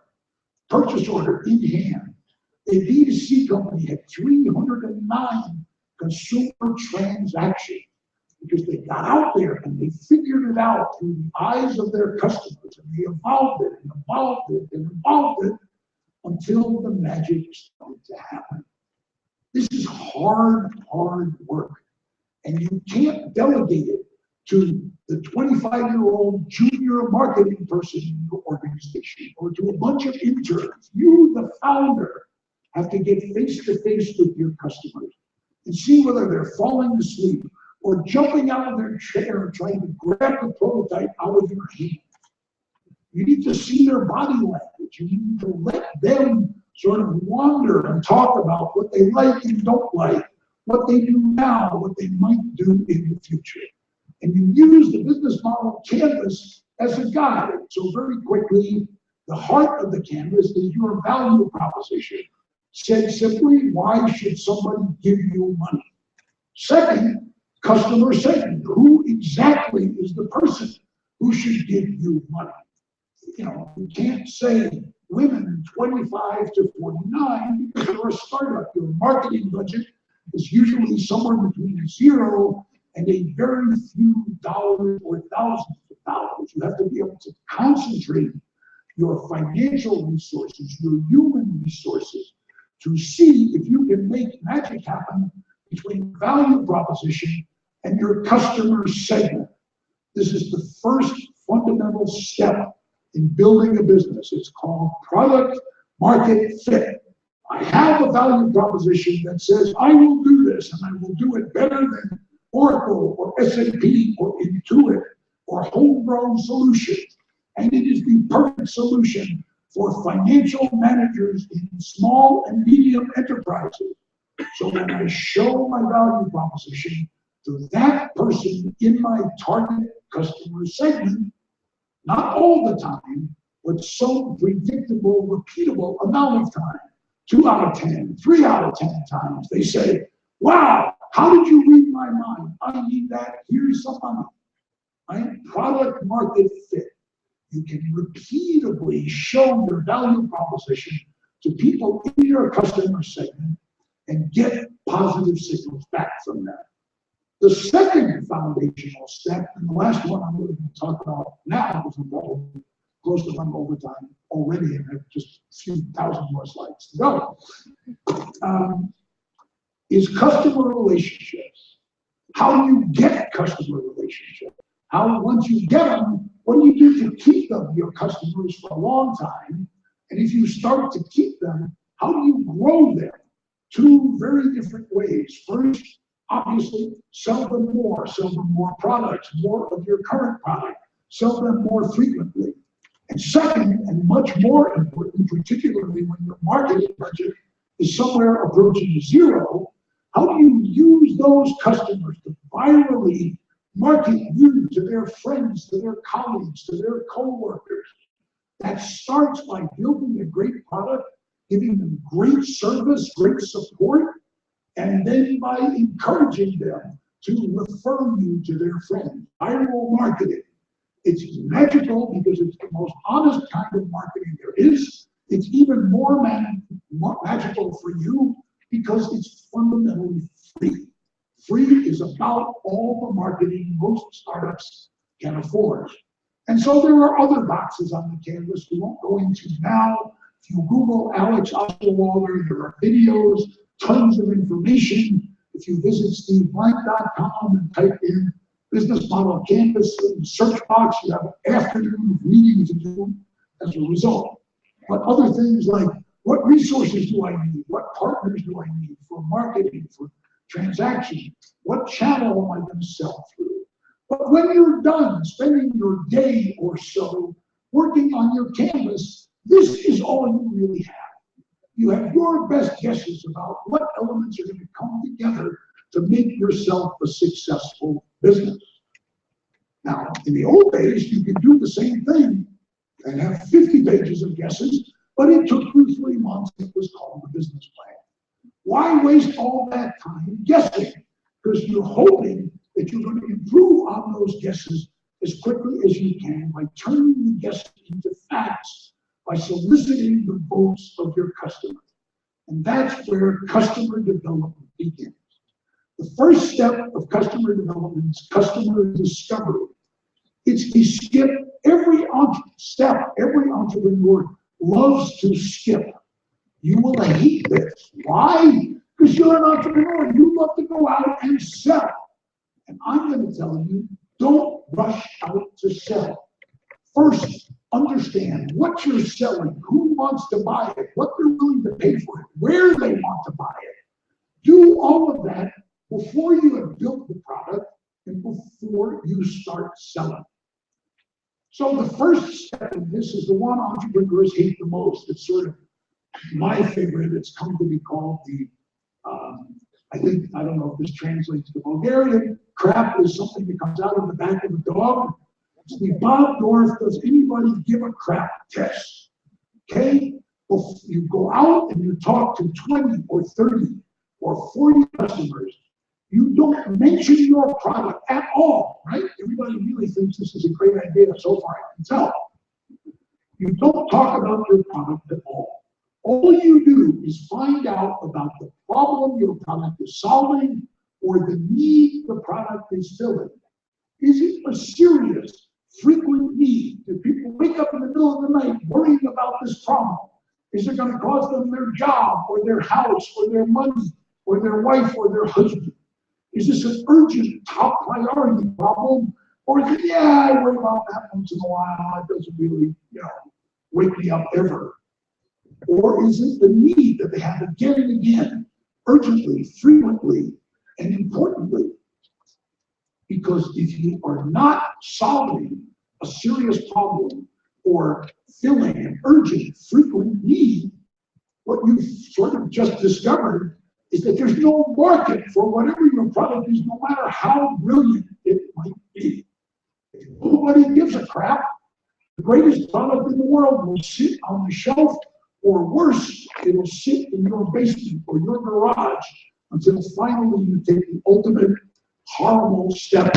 purchase order in hand. A B2C company had 309 consumer transactions because they got out there and they figured it out through the eyes of their customers, and they evolved it and evolved it and evolved it until the magic started to happen. This is hard work, and you can't delegate it to the 25-year-old junior marketing person in your organization or to a bunch of interns. You, the founder, have to get face to face with your customers and see whether they're falling asleep or jumping out of their chair and trying to grab the prototype out of your hand. You need to see their body language. You need to let them sort of wander and talk about what they like and don't like, what they do now, what they might do in the future. And you use the business model canvas as a guide. So very quickly, the heart of the canvas is your value proposition. Said simply, why should somebody give you money? Second, customer segment. Who exactly is the person who should give you money? You can't say women 25 to 49 because you're a startup. Your marketing budget is usually somewhere between 0 and a very few dollars or thousands of dollars. You have to be able to concentrate your financial resources, your human resources, to see if you can make magic happen between value proposition and your customer segment. This is the first fundamental step in building a business. It's called product market fit. I have a value proposition that says I will do this and I will do it better than Oracle or SAP or Intuit or homegrown solutions. And it is the perfect solution for financial managers in small and medium enterprises. So when I show my value proposition to that person in my target customer segment, not all the time, but some predictable, repeatable amount of time, 2 out of 10, 3 out of 10 times, they say, wow, how did you read my mind? I need that, here's some money. Right? Product market fit. You can repeatedly show your value proposition to people in your customer segment and get positive signals back from that. The second foundational step, and the last one I'm going to talk about now, because I'm close to running over time already, and I have just a few thousand more slides to go, is customer relationships. How do you get customer relationships? How, once you get them, what do you do to keep them, your customers, for a long time? And if you start to keep them, how do you grow them two very different ways. First, obviously, sell them more products, more of your current product, sell them more frequently. And second, and much more important, particularly when your marketing budget is somewhere approaching zero, how do you use those customers to virally market you to their friends, to their colleagues, to their coworkers? That starts by building a great product, giving them great service, great support, and then by encouraging them to refer you to their friends. Viral marketing. It's magical because it's the most honest kind of marketing there is. It's even more magical for you because it's fundamentally free. Free is about all the marketing most startups can afford. And so there are other boxes on the canvas we won't go into now. If you Google Alex Osterwalder, there are videos, tons of information. If you visit steveblank.com and type in business model canvas in the search box, you have an afternoon of reading to do as a result. But other things like, what resources do I need? What partners do I need for marketing, for transaction? What channel am I going to sell through? But when you're done spending your day or so working on your canvas, this is all you really have. You have your best guesses about what elements are going to come together to make yourself a successful business. Now, in the old days, you could do the same thing and have 50 pages of guesses, but it took you 3 months. It was called a business plan. Why waste all that time guessing? Because you're hoping that you're going to improve on those guesses as quickly as you can by turning the guesses into facts, by soliciting the votes of your customers. And that's where customer development begins. The first step of customer development is customer discovery. It's a skip. Every entrepreneur loves to skip. You will hate this. Why? Because you're an entrepreneur. You love to go out and sell. And I'm going to tell you, don't rush out to sell. First, understand what you're selling, who wants to buy it, what they're willing to pay for it, where they want to buy it. Do all of that before you have built the product and before you start selling. So the first step in this is the one entrepreneurs hate the most. It's sort of my favorite. It's come to be called the, I don't know if this translates to Bulgarian. Crap is something that comes out of the back of a dog. It's the Bob Dorff, does anybody give a crap test? Okay? Well, you go out and you talk to 20 or 30 or 40 customers. You don't mention your product at all, right? Everybody really thinks this is a great idea so far, I can tell. You don't talk about your product at all. All you do is find out about the problem your product is solving or the need the product is filling. Is it a serious, frequent need? Do people wake up in the middle of the night worrying about this problem? Is it going to cost them their job or their house or their money or their wife or their husband? Is this an urgent, top priority problem? Or is it, yeah, I worry about that once in a while, it doesn't really, wake me up ever? Or is it the need that they have again and again, urgently, frequently, and importantly? Because if you are not solving a serious problem or filling an urgent, frequent need, what you've sort of just discovered is that there's no market for whatever your product is, no matter how brilliant it might be. If nobody gives a crap, the greatest product in the world will sit on the shelf, or worse, it'll sit in your basement or your garage until finally you take the ultimate horrible step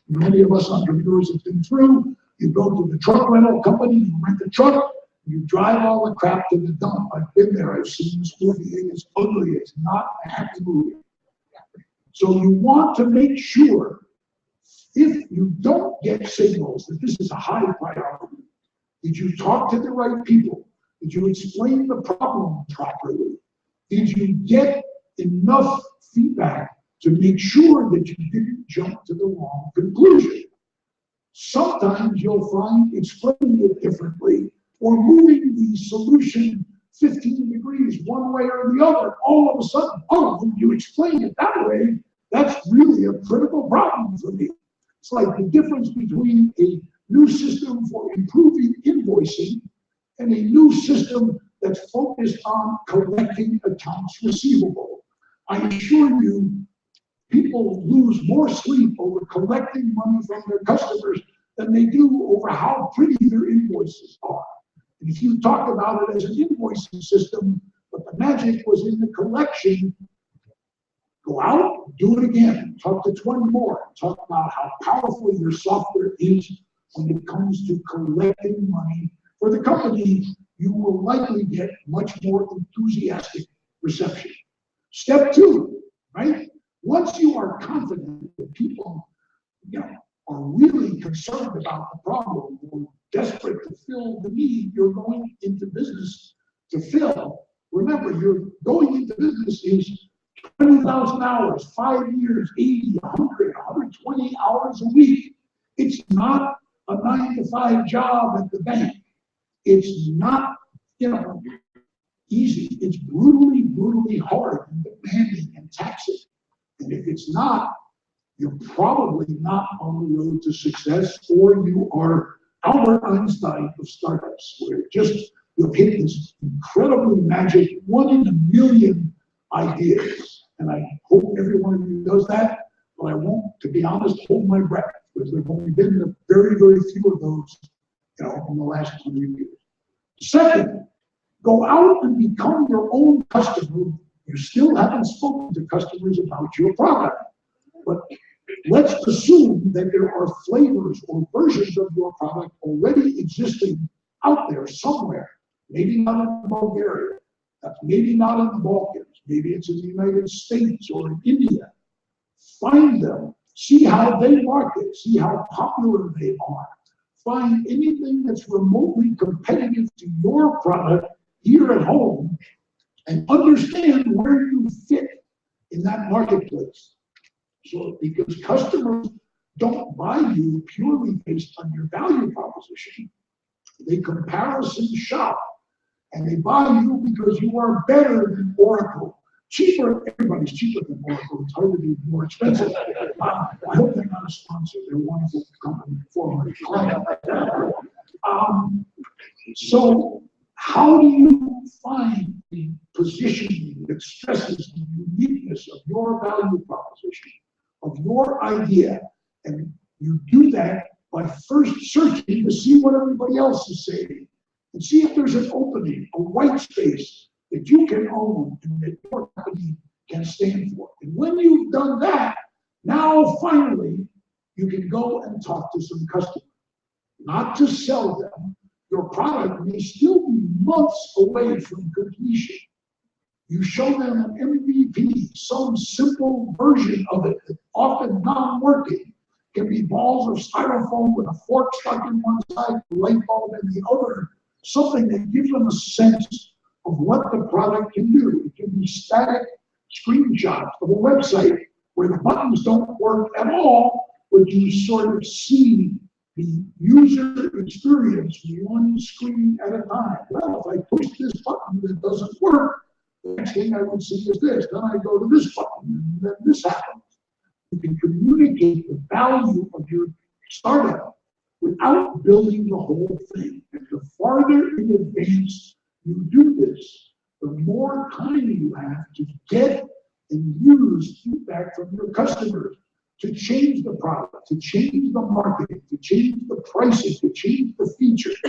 many of us entrepreneurs have been through. You go to the truck rental company, you rent a truck, you drive all the crap to the dump. I've been there, I've seen this movie, it is ugly, it's not a happy movie. So you want to make sure, if you don't get signals that this is a high priority, did you talk to the right people? Did you explain the problem properly? Did you get enough feedback to make sure that you didn't jump to the wrong conclusion? Sometimes you'll find explaining it differently or moving the solution 15 degrees one way or the other, all of a sudden, oh, when you explain it that way, that's really a critical problem for me. It's like the difference between a new system for improving invoicing and a new system that's focused on collecting accounts receivable. I assure you, people lose more sleep over collecting money from their customers than they do over how pretty their invoices are. And if you talk about it as an invoicing system, but the magic was in the collection, go out, do it again, talk to 20 more, talk about how powerful your software is when it comes to collecting money for the company. You will likely get much more enthusiastic reception. Step 2, right? Once you are confident that people, are really concerned about the problem or desperate to fill the need you're going into business to fill, remember, you're going into business is 20,000 hours, 5 years, 80, 100, 120 hours a week. It's not a 9-to-5 job at the bank. It's not, easy. It's brutally, brutally hard and demanding and taxing. And if it's not, you're probably not on the road to success, or you are Albert Einstein of startups, where you'll hit this incredibly magic 1 in a million ideas. And I hope every one of you does that, but I won't, to be honest, hold my breath, because there have only been a very, very few of those, in the last 100 years. Second, go out and become your own customer. You still haven't spoken to customers about your product, but let's assume that there are flavors or versions of your product already existing out there somewhere. Maybe not in Bulgaria, maybe not in the Balkans, maybe it's in the United States or in India. Find them, see how they market, see how popular they are. Find anything that's remotely competitive to your product here at home and understand where you fit in that marketplace. So, because customers don't buy you purely based on your value proposition, they comparison shop, and they buy you because you are better than Oracle. Cheaper, everybody's cheaper than Oracle. It's hard to be more expensive. I hope they're not a sponsor. They're a wonderful company. So how do you find the positioning that stresses the uniqueness of your value proposition, of your idea? And you do that by first searching to see what everybody else is saying, and see if there's an opening, a white space that you can own and that your company can stand for. And when you've done that, now finally you can go and talk to some customers. Not to sell them. Your product may still be months away from completion. You show them an MVP, some simple version of it that often non-working. Can be balls of styrofoam with a fork stuck in one side, a light bulb in the other, something that gives them a sense of what the product can do. It can be static screenshots of a website where the buttons don't work at all, but you sort of see the user experience one screen at a time. Well, if I push this button that doesn't work, the next thing I would see is this. Then I go to this button, and then this happens. You can communicate the value of your startup without building the whole thing. And the farther in advance you do this, the more time you have to get and use feedback from your customers to change the product, to change the marketing, to change the pricing, to change the features.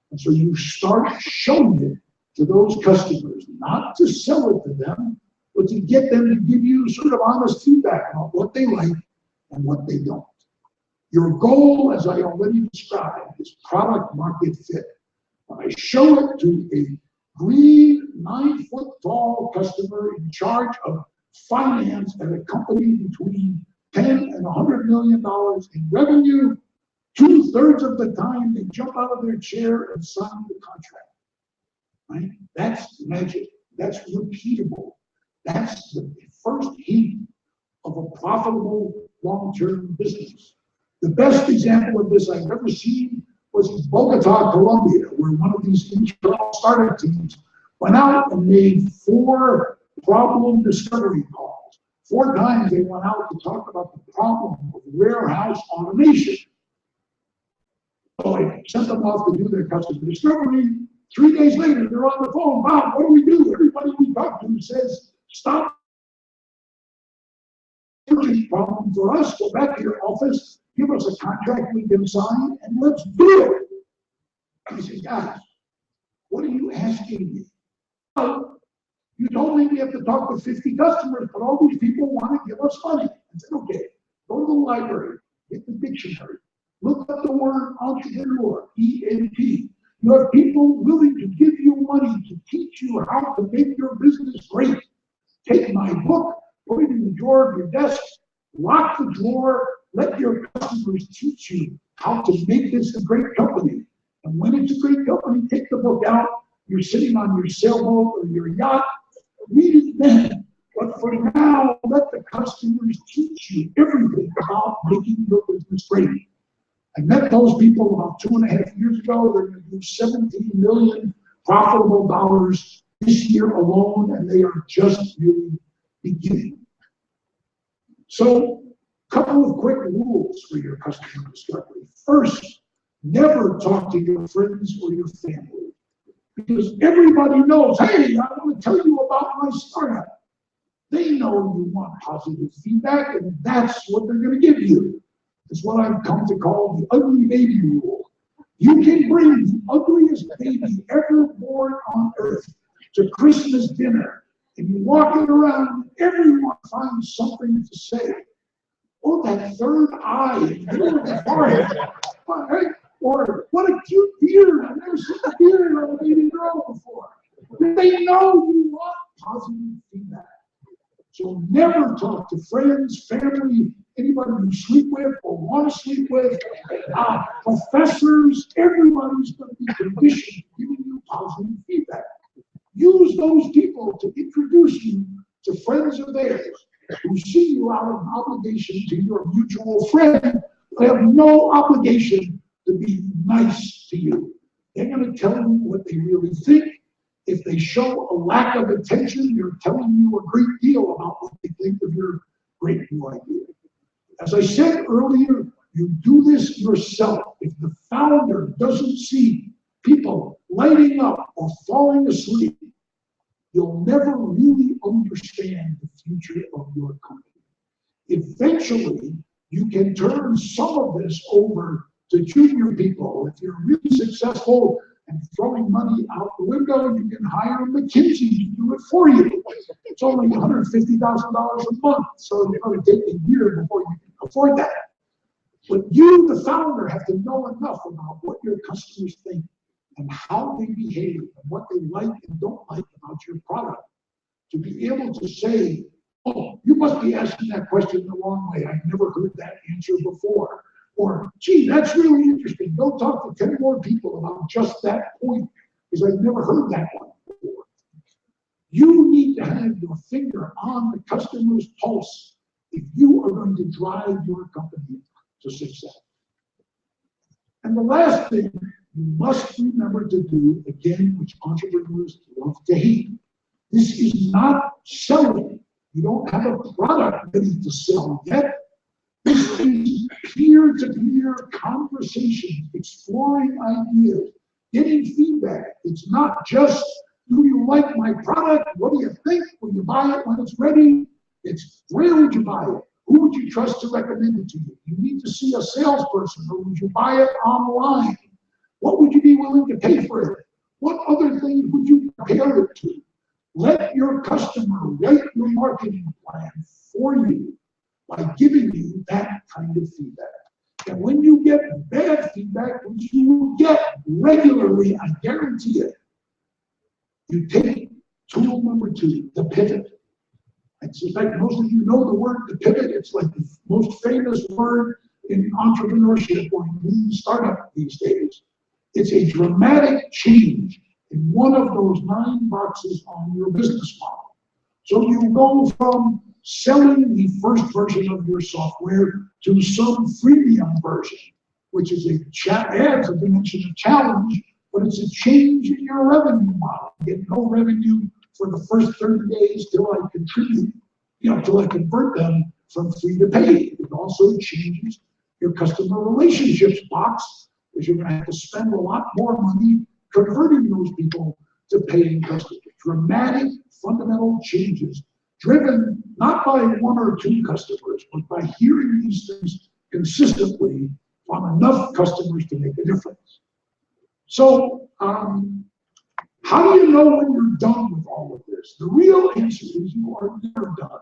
And so you start showing it to those customers, not to sell it to them, but to get them to give you sort of honest feedback about what they like and what they don't. Your goal, as I already described, is product market fit. When I show it to a green, 9-foot-tall customer in charge of finance at a company between $10 and $100 million in revenue, 2/3 of the time they jump out of their chair and sign the contract. Right? That's magic. That's repeatable. That's the first hint of a profitable long-term business. The best example of this I've ever seen was in Bogota, Colombia, where one of these internal startup teams went out and made 4 problem discovery calls. 4 times they went out to talk about the problem of warehouse automation. So I sent them off to do their customer discovery. 3 days later, they're on the phone. Wow, what do we do? Everybody we talk to says, stop. Problem for us, go back to your office, give us a contract we can sign, and let's do it. I said, guys, what are you asking me? Well, you told me we have to talk to 50 customers, but all these people want to give us money. I said, okay, go to the library, get the dictionary, look up the word entrepreneur, E-N-T. You have people willing to give you money to teach you how to make your business great. Take my book, put it in the drawer of your desk, lock the drawer, let your customers teach you how to make this a great company. And when it's a great company, take the book out. You're sitting on your sailboat or your yacht, read it then. But for now, let the customers teach you everything about making your business great. I met those people about 2.5 years ago. They're going to do $17 million profitable dollars this year alone, and they are just really beginning. So, a couple of quick rules for your customer discovery. First, never talk to your friends or your family, because everybody knows, hey, I want to tell you about my startup. They know you want positive feedback, and that's what they're going to give you. It's what I've come to call the ugly baby rule. You can bring the ugliest baby ever born on earth to Christmas dinner, and you walk it around, everyone finds something to say. Oh, that third eye in the middle of the forehead. Or what a cute beard. I've never seen a beard on a baby girl before. They know you want positive feedback. So never talk to friends, family, anybody you sleep with or want to sleep with, professors, everybody's going to be conditioned giving you positive feedback. Use those people to introduce you to friends of theirs who see you out of obligation to your mutual friend. They have no obligation to be nice to you. They're going to tell you what they really think. If they show a lack of attention, they're telling you a great deal about what they think of your great new idea. As I said earlier, you do this yourself. If the founder doesn't see people lighting up or falling asleep, you'll never really understand the future of your company. Eventually, you can turn some of this over to junior people. If you're really successful and throwing money out the window, you can hire McKinsey to do it for you. It's only $150,000 a month, so it's going to take a year before you can afford that. But you, the founder, have to know enough about what your customers think and how they behave and what they like and don't like about your product to be able to say, oh, you must be asking that question the wrong way. I've never heard that answer before. Or, gee, that's really interesting. Go talk to 10 more people about just that point, because I've never heard that one before. You need to have your finger on the customer's pulse if you are going to drive your company to success. And the last thing you must remember to do, again, which entrepreneurs love to hate, this is not selling. You don't have a product ready to sell yet. This is peer-to-peer conversations, exploring ideas, getting feedback. It's not just, do you like my product? What do you think? Will you buy it when it's ready? It's, where would you buy it? Who would you trust to recommend it to you? You need to see a salesperson, or would you buy it online? What would you be willing to pay for it? What other things would you compare it to? Let your customer write your marketing plan for you by giving you that kind of feedback. And when you get bad feedback, which you will get regularly, I guarantee it, you take tool number 2, the pivot. I suspect most of you know the word the pivot. It's like the most famous word in entrepreneurship or in lean startup these days. It's a dramatic change in one of those 9 boxes on your business model. So you go from selling the first version of your software to some freemium version, which is adds a dimension of challenge, but it's a change in your revenue model. You get no revenue for the first 30 days till I contribute, till I convert them from free to paid. It also changes your customer relationships box, because you're going to have to spend a lot more money converting those people to paying customers. Dramatic, fundamental changes driven not by one or two customers, but by hearing these things consistently from enough customers to make a difference. So, how do you know when you're done with all of this? The real answer is you are never done.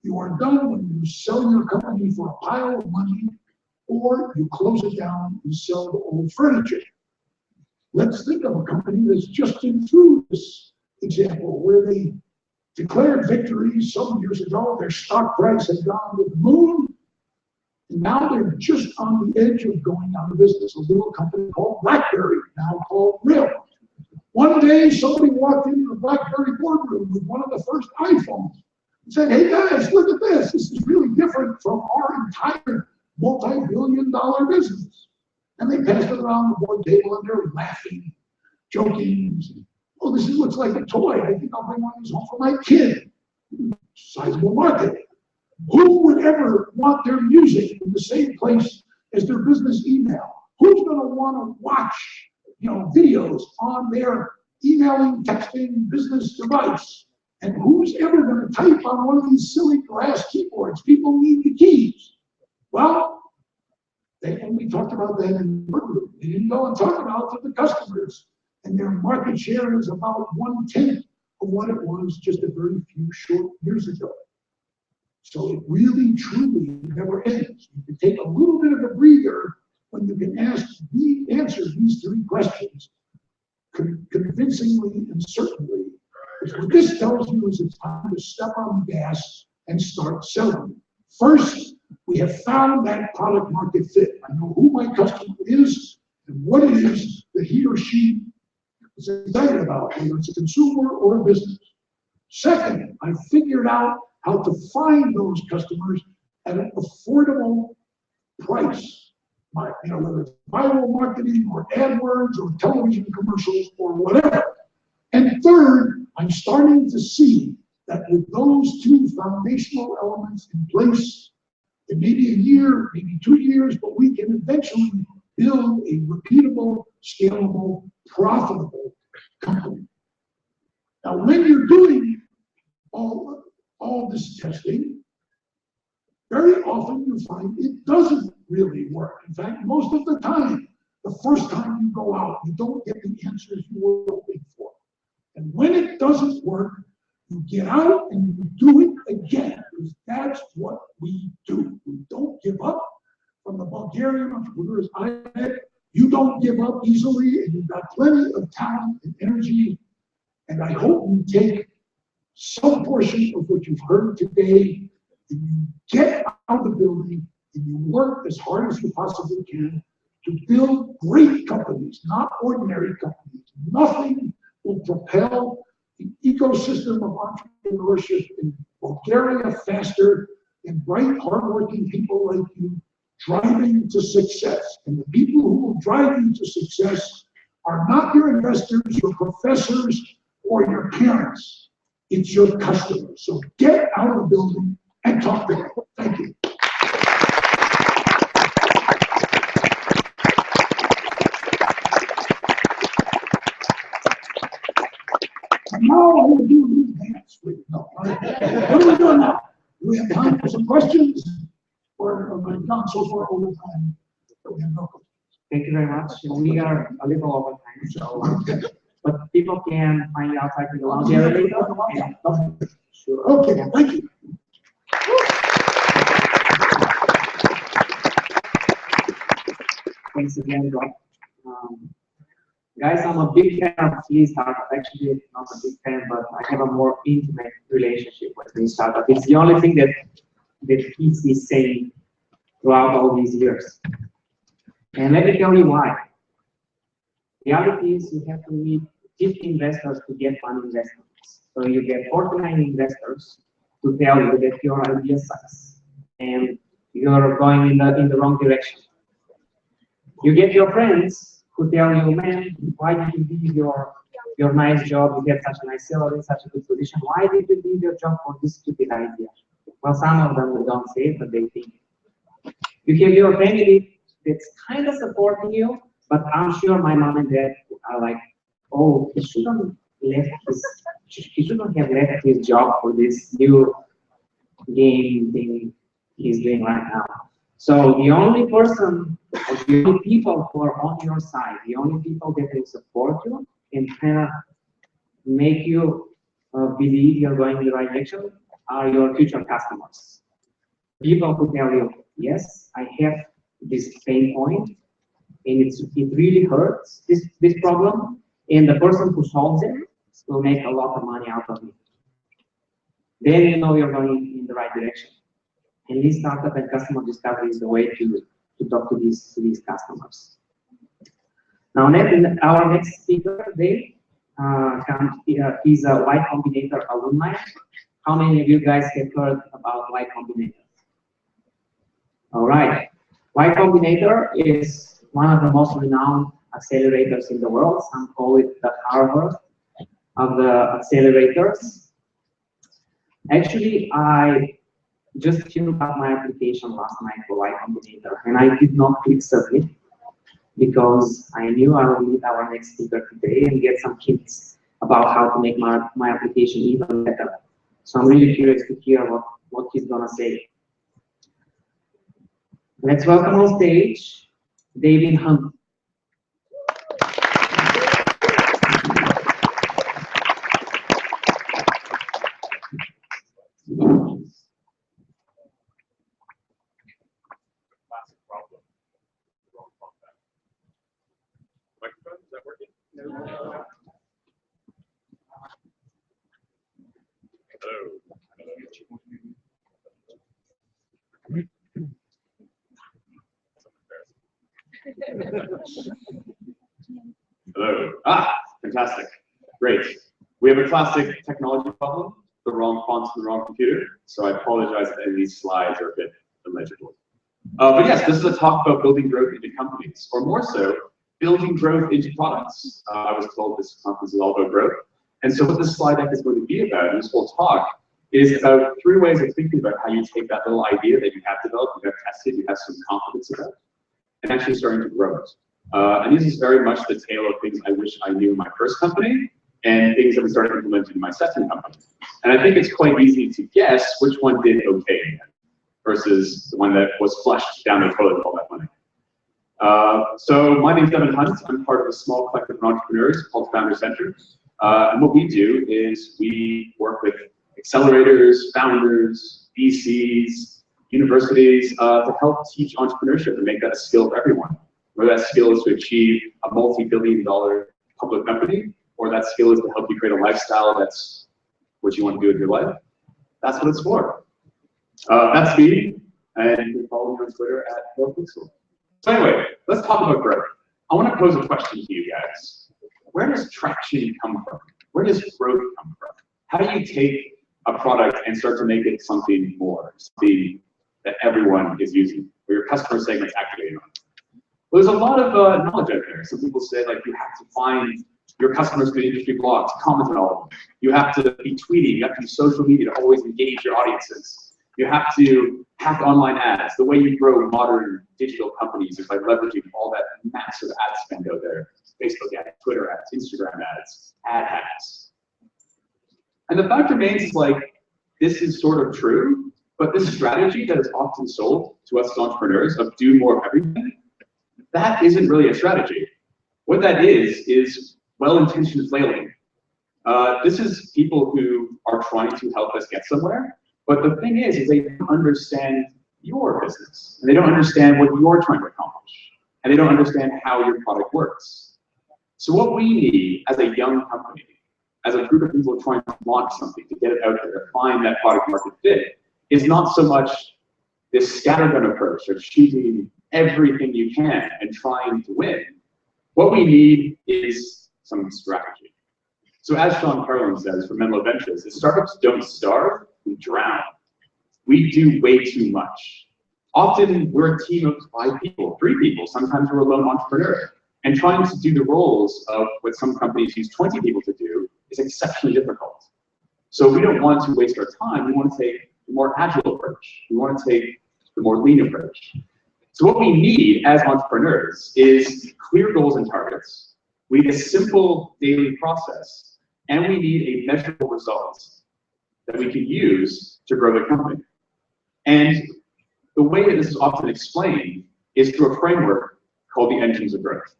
You are done when you sell your company for a pile of money, or you close it down and sell the old furniture. Let's think of a company that's just been through this example where they declared victory some years ago. Their stock price had gone to the moon, and now they're just on the edge of going out of business. A little company called BlackBerry, now called RIM. One day, somebody walked into the BlackBerry boardroom with one of the first iPhones and said, "Hey guys, look at this. This is really different from our entire multi-billion-dollar business." And they passed it around the board table and they're laughing, joking. "Oh, this looks like a toy. I think I'll bring one of these home for my kid." Sizable market. Who would ever want their music in the same place as their business email? Who's going to want to watch, videos on their emailing, texting business device? And who's ever going to type on one of these silly glass keyboards? People need the keys. Well, they only talked about that in the boardroom. They didn't go and talk about it to the customers. And their market share is about 1/10 of what it was just a very few short years ago. So it really, truly never ends. You can take a little bit of a breather when you can answer these three questions convincingly and certainly. Because what this tells you is it's time to step on the gas and start selling. First, we have found that product market fit. I know who my customer is and what it is that he or she is excited about, whether it's a consumer or a business. Second, I figured out how to find those customers at an affordable price. Whether it's viral marketing or AdWords or television commercials or whatever. And third, I'm starting to see that with those two foundational elements in place, it may be a year, maybe 2 years, but we can eventually build a repeatable, scalable, profitable company. Now, when you're doing all this testing, very often you find it doesn't really work. In fact, most of the time, the first time you go out, you don't get the answers you were hoping for. And when it doesn't work, you get out and you do it again, because that's what we do. We don't give up. From the Bulgarian entrepreneurs I met, you don't give up easily, and you've got plenty of talent and energy. And I hope you take some portion of what you've heard today and you get out of the building and you work as hard as you possibly can to build great companies, not ordinary companies. Nothing will propel the ecosystem of entrepreneurship in Bulgaria faster than bright, hardworking people like you driving to success. And the people who will drive you to success are not your investors, your professors, or your parents. It's your customers. So get out of the building and talk to them. Thank you. Now I'm going to do a little dance with you. No, all right. What are we doing now? Do we have time for some questions? Or have I gone so far over time that we have no questions? Thank you very much. We are a little over time, so but people can find out outside the lounge area later. Sure. Okay, thank you. Thanks again, Rob. Guys, I'm a big fan of StartUp. Actually, not a big fan, but I have a more intimate relationship with StartUp. It's the only thing that keeps me sane throughout all these years. And let me tell you why. The reality is you have to need 50 investors to get one investment. So you get 49 investors to tell you that your idea sucks and you're going in the wrong direction. You get your friends who tell you, man, why did you leave your nice job? You get such a nice salary, such a good position. Why did you leave your job for this stupid idea? Well, some of them they don't say it, but they think. You have your family that's kind of supporting you, but I'm sure my mom and dad are like, oh, he shouldn't have left his job for this new game thing he's doing right now. So the only person, or the only people who are on your side, the only people that will support you and kind of make you believe you're going in the right direction are your future customers. People who tell you, yes, I have this pain point, and it really hurts, this problem, and the person who solves it will make a lot of money out of it. Then you know you're going in the right direction. And this startup and customer discovery is the way to talk to these customers. Now, our next speaker today is a Y Combinator alumni. How many of you guys have heard about Y Combinator? All right. Y Combinator is one of the most renowned accelerators in the world. Some call it the Harvard of the accelerators. Actually, I just tuned up my application last night for Y Combinator, and I did not click submit because I knew I will meet our next speaker today and get some hints about how to make my application even better. So I'm really curious to hear what he's gonna say. Let's welcome on stage David Hunt. Microphone, is that working? Hello. Hello. Fantastic. Great. We have a classic technology problem, the wrong font and the wrong computer. So I apologize if any of these slides are a bit illegible. But yes, this is a talk about building growth into companies, or more so, building growth into products. I was told this conference is all about growth. And so what this slide deck is going to be about, and this whole talk, is about 3 ways of thinking about how you take that little idea that you have developed, you have tested, you have some confidence about, and actually starting to grow it. And this is very much the tale of things I wish I knew in my first company, and things that we started implementing in my second company. And I think it's quite easy to guess which one did okay in the end, versus the one that was flushed down the toilet with all that money. So my name is Devin Hunt. I'm part of a small collective of entrepreneurs called Founder Center. And what we do is we work with accelerators, founders, VCs, universities to help teach entrepreneurship and make that a skill for everyone. Whether that skill is to achieve a multi-billion-dollar public company, or that skill is to help you create a lifestyle that's what you want to do with your life. That's what it's for. That's me, and you can follow me on Twitter at @BillPixel. So anyway, let's talk about growth. I want to pose a question to you guys. Where does traction come from? Where does growth come from? How do you take a product and start to make it something more, something that everyone is using, or your customer segment's activating on? Well, there's a lot of knowledge out there. Some people say like you have to find your customers through industry blogs, comment on all of them. You have to be tweeting, you have to use social media to always engage your audiences. You have to hack online ads. The way you grow modern digital companies is by leveraging all that massive ad spend out there. Facebook ads, Twitter ads, Instagram ads, ad hacks. And the fact remains is like, this is sort of true, but this strategy that is often sold to us as entrepreneurs of do more of everything, that isn't really a strategy. What that is well-intentioned flailing. This is people who are trying to help us get somewhere, but the thing is they don't understand your business, and they don't understand what you're trying to accomplish, and they don't understand how your product works. So what we need as a young company, as a group of people trying to launch something, to get it out there, to find that product market fit, is not so much this scattergun approach of shooting everything you can and trying to win. What we need is some strategy. So as Sean Carlin says from Menlo Ventures, the startups don't starve, we drown. We do way too much. Often we're a team of 5 people, 3 people, sometimes we're a lone entrepreneur. And trying to do the roles of what some companies use 20 people to do is exceptionally difficult. So we don't want to waste our time. We want to take the more agile approach. We want to take the more lean approach. So what we need as entrepreneurs is clear goals and targets. We need a simple daily process, and we need a measurable result that we can use to grow the company. And the way that this is often explained is through a framework called the engines of growth.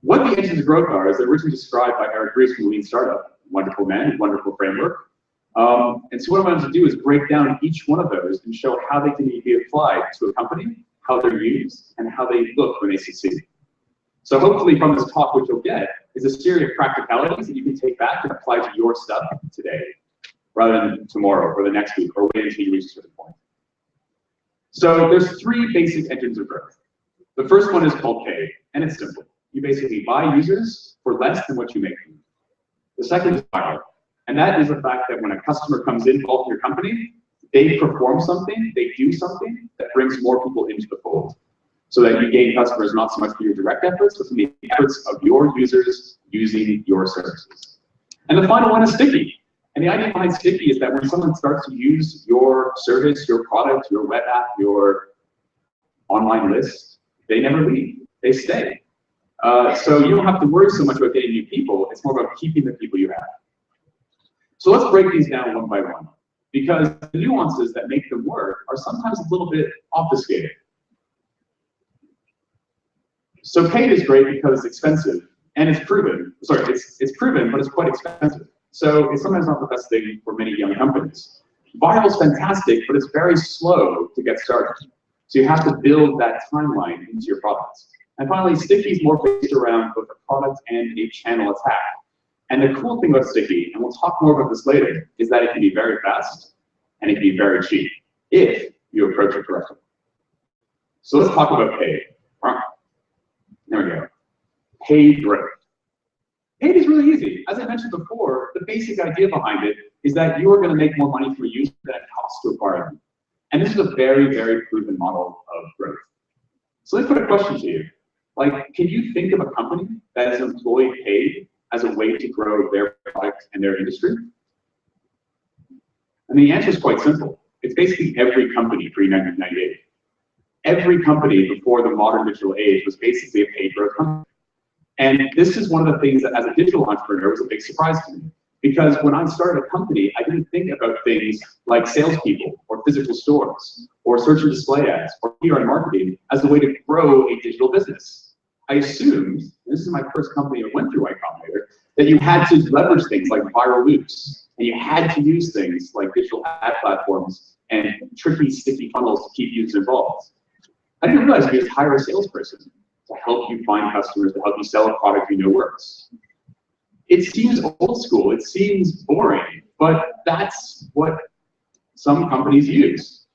What the engines of growth are is originally described by Eric Ries from Lean Startup, wonderful man, wonderful framework. And so what I wanted to do is break down each one of those and show how they can be applied to a company, how they're used, and how they look when they succeed. So hopefully from this talk, what you'll get is a series of practicalities that you can take back and apply to your stuff today, rather than tomorrow or the next week, or wait until you reach a certain point. So there's three basic engines of growth. The first one is called pay, and it's simple. You basically buy users for less than what you make them. The second is viral, and that is the fact that when a customer comes involved in your company, they perform something, they do something that brings more people into the fold, so that you gain customers not so much through your direct efforts, but from the efforts of your users using your services. And the final one is sticky. And the idea behind sticky is that when someone starts to use your service, your product, your web app, your online list, they never leave, they stay. So you don't have to worry so much about getting new people, it's more about keeping the people you have. So let's break these down one by one, because the nuances that make them work are sometimes a little bit obfuscated. So paid is great because it's expensive, and it's proven. Sorry, it's proven, but it's quite expensive. So it's sometimes not the best thing for many young companies. Viral is fantastic, but it's very slow to get started. So you have to build that timeline into your products. And finally, sticky is more based around both a product and a channel attack. And the cool thing about sticky, and we'll talk more about this later, is that it can be very fast and it can be very cheap if you approach it correctly. So let's talk about paid. There we go. Paid growth. Paid is really easy. As I mentioned before, the basic idea behind it is that you are going to make more money from a user than it costs to acquire them. And this is a very, very proven model of growth. So let's put a question to you. Like, can you think of a company that has employed paid as a way to grow their product and their industry? And the answer is quite simple. It's basically every company pre-1998. Every company before the modern digital age was basically a paid growth company. And this is one of the things that as a digital entrepreneur was a big surprise to me. Because when I started a company, I didn't think about things like salespeople or physical stores or search and display ads or PR and marketing as a way to grow a digital business. I assumed, and this is my first company I went through Y Combinator, that you had to leverage things like viral loops, and you had to use things like digital ad platforms and tricky, sticky funnels to keep users involved. I didn't realize you just hire a salesperson to help you find customers, to help you sell a product you know works. It seems old school, it seems boring, but that's what some companies use.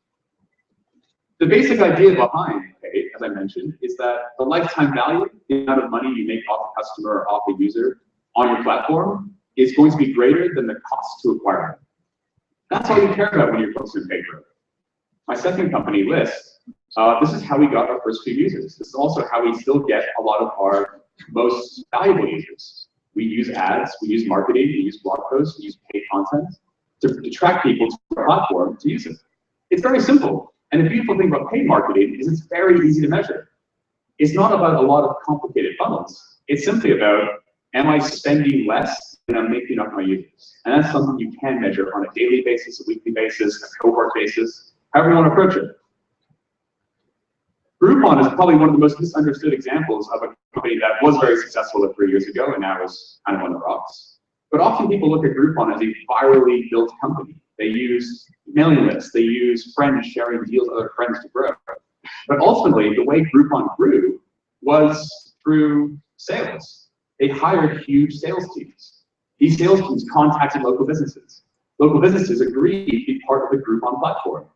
The basic idea behind paid, as I mentioned, is that the lifetime value, the amount of money you make off a customer or off a user on your platform, is going to be greater than the cost to acquire them. That's all you care about when you're posting paid growth. My second company, List, this is how we got our first few users. This is also how we still get a lot of our most valuable users. We use ads, we use marketing, we use blog posts, we use paid content to attract people to our platform to use it. It's very simple. And the beautiful thing about paid marketing is it's very easy to measure. It's not about a lot of complicated funnels. It's simply about, am I spending less than I'm making off my users? And that's something you can measure on a daily basis, a weekly basis, a cohort basis, however you want to approach it. Groupon is probably one of the most misunderstood examples of a company that was very successful 3 years ago and now is kind of on the rocks. But often people look at Groupon as a virally built company. They use mailing lists, they use friends sharing deals with other friends to grow. But ultimately, the way Groupon grew was through sales. They hired huge sales teams. These sales teams contacted local businesses. Local businesses agreed to be part of the Groupon platform.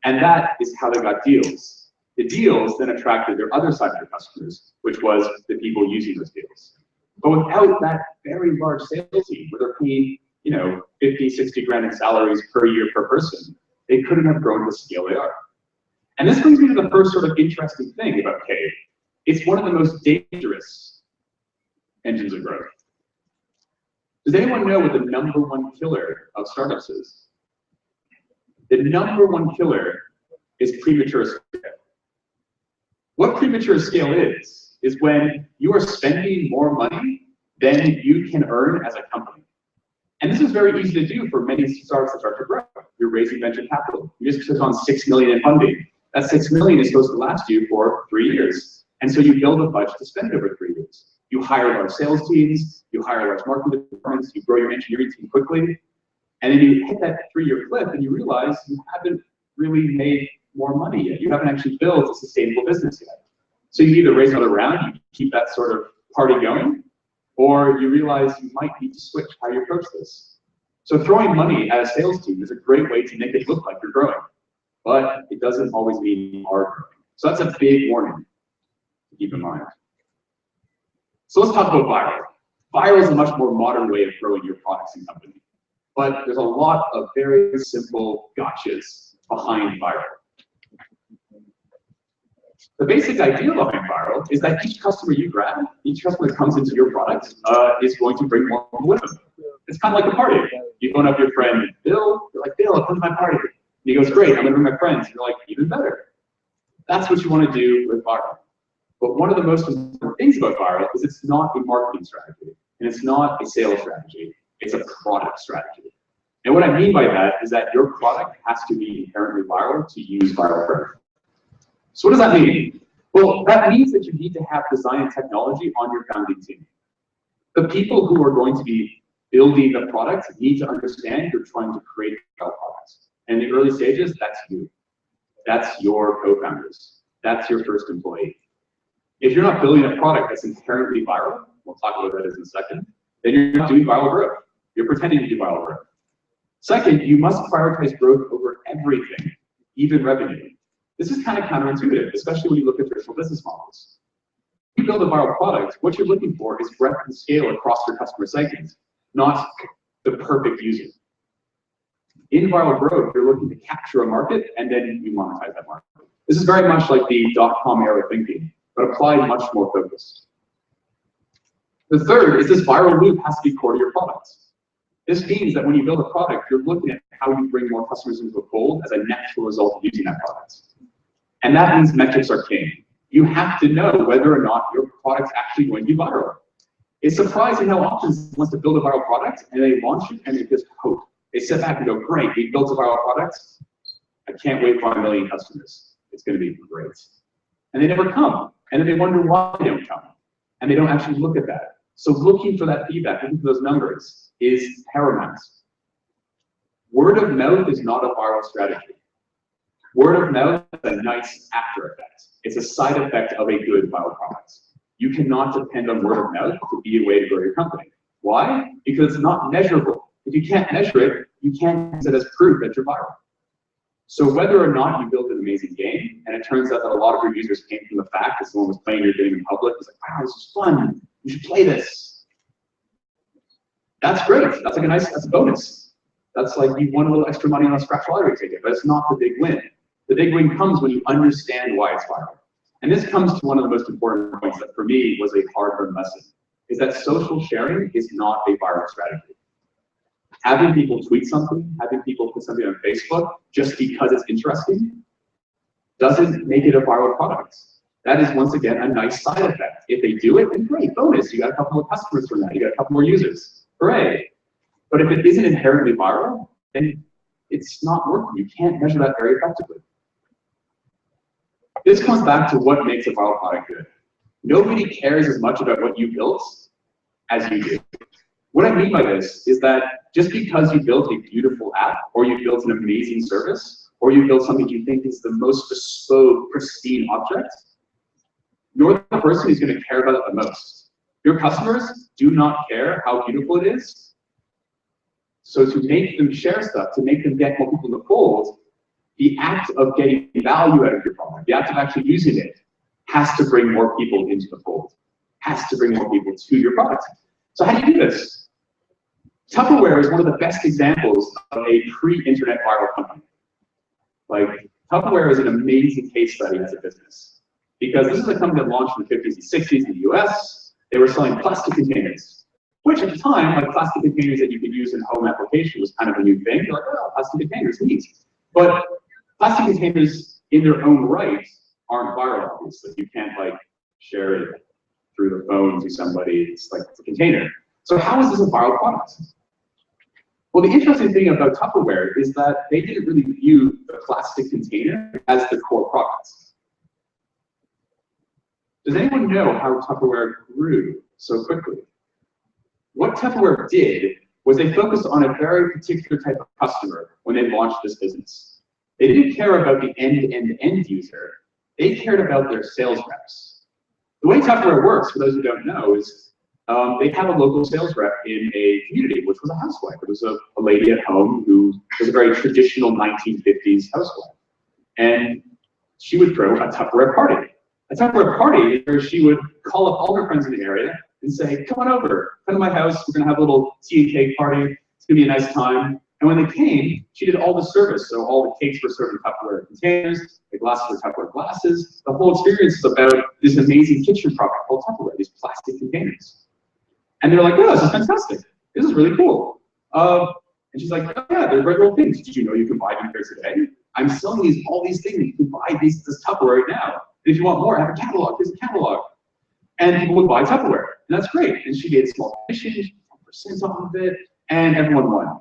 And that is how they got deals. The deals then attracted their other side of their customers, which was the people using those deals. But without that very large sales team, where they're paying, 50, 60 grand in salaries per year per person, they couldn't have grown to the scale they are. And this brings me to the first sort of interesting thing about paid, It's one of the most dangerous engines of growth. Does anyone know what the #1 killer of startups is? The #1 killer is premature scale. What premature scale is when you are spending more money than you can earn as a company. And this is very easy to do for many startups that start to grow. You're raising venture capital. You just took on $6 million in funding. That $6 million is supposed to last you for 3 years. And so you build a budget to spend over 3 years. You hire large sales teams, you hire large marketing departments, you grow your engineering team quickly, and then you hit that 3-year cliff and you realize you haven't really made more money yet. You haven't actually built a sustainable business yet. So you either raise another round, you keep that sort of party going, or you realize you might need to switch how you approach this. So throwing money at a sales team is a great way to make it look like you're growing, but it doesn't always mean you are growing. So that's a big warning to keep in mind. So let's talk about viral. Viral is a much more modern way of growing your products and company, but there's a lot of very simple gotchas behind viral. The basic idea behind viral is that each customer you grab, each customer that comes into your product is going to bring more people with them. It's kind of like a party. You phone up your friend, Bill, you're like, Bill, come to my party. And he goes, great, I'm gonna bring my friends. You're like, even better. That's what you wanna do with viral. But one of the most important things about viral is it's not a marketing strategy, and it's not a sales strategy, it's a product strategy. And what I mean by that is that your product has to be inherently viral to use viral growth. So what does that mean? Well, that means that you need to have design and technology on your founding team. The people who are going to be building the product need to understand you're trying to create viral products. And in the early stages, that's you. That's your co-founders. That's your first employee. If you're not building a product that's inherently viral, we'll talk about that in a second, then you're not doing viral growth. You're pretending to do viral growth. Second, you must prioritize growth over everything, even revenue. This is kind of counterintuitive, especially when you look at traditional business models. When you build a viral product, what you're looking for is breadth and scale across your customer segments, not the perfect user. In viral growth, you're looking to capture a market and then you monetize that market. This is very much like the .com era thinking, but applied much more focused. The third is this viral loop has to be core to your products. This means that when you build a product, you're looking at how you bring more customers into the fold as a natural result of using that product. And that means metrics are king. You have to know whether or not your product's actually going to be viral. It's surprising how often someone wants to build a viral product and they launch it and they just hope. They sit back and go, great, we built a viral product. I can't wait for 1 million customers. It's going to be great. And they never come. And then they wonder why they don't come. And they don't actually look at that. So looking for that feedback, looking for those numbers is paramount. Word of mouth is not a viral strategy. Word of mouth is a nice after effect. It's a side effect of a good viral product. You cannot depend on word of mouth to be a way to grow your company. Why? Because it's not measurable. If you can't measure it, you can't use it as proof that you're viral. So whether or not you built an amazing game, and it turns out that a lot of your users came from the fact that someone was playing your game in public, it was like, wow, this is fun, you should play this. That's great, that's like that's a bonus. That's like you won a little extra money on a scratch lottery ticket, but it's not the big win. The big win comes when you understand why it's viral. And this comes to one of the most important points that for me was a hard-earned lesson, is that social sharing is not a viral strategy. Having people tweet something, having people put something on Facebook just because it's interesting doesn't make it a viral product. That is, once again, a nice side effect. If they do it, then great, bonus. You got a couple more customers from that. You got a couple more users. Hooray. But if it isn't inherently viral, then it's not working. You can't measure that very effectively. This comes back to what makes a viral product good. Nobody cares as much about what you built as you do. What I mean by this is that just because you built a beautiful app, or you built an amazing service, or you built something you think is the most bespoke, pristine object, you're the person who's going to care about it the most. Your customers do not care how beautiful it is. So to make them share stuff, to make them get more people in the fold, the act of getting value out of your product, the act of actually using it, has to bring more people into the fold, has to bring more people to your product. So how do you do this? Tupperware is one of the best examples of a pre-internet viral company. Like, Tupperware is an amazing case study as a business. because this is a company that launched in the 50s and 60s in the US. They were selling plastic containers, which at the time, like plastic containers that you could use in home application was kind of a new thing. You're like, oh, plastic containers, neat. But plastic containers in their own right aren't viral, obviously. You can't like share it through the phone to somebody. It's like it's a container. So how is this a viral product? Well, the interesting thing about Tupperware is that they didn't really view the plastic container as the core product. Does anyone know how Tupperware grew so quickly? What Tupperware did was they focused on a very particular type of customer when they launched this business. They didn't care about the end user. They cared about their sales reps. The way Tupperware works, for those who don't know, is they have a local sales rep in a community, which was a housewife. It was a lady at home who was a very traditional 1950s housewife. And she would throw a Tupperware party. A Tupperware party is where she would call up all her friends in the area and say, come on over, come to my house, we're gonna have a little tea and cake party, it's gonna be a nice time. And when they came, she did all the service. So all the cakes were served in Tupperware containers, the glasses were Tupperware glasses. The whole experience is about this amazing kitchen product called Tupperware, these plastic containers. And they're like, oh, this is fantastic. This is really cool. And she's like, oh yeah, they're great little things. Did you know you can buy them here today? I'm selling all these things. You can buy this Tupperware right now. And if you want more, I have a catalog. Here's a catalog. And people would buy Tupperware. And that's great. And she made a small commission, 10% off of it, and everyone won.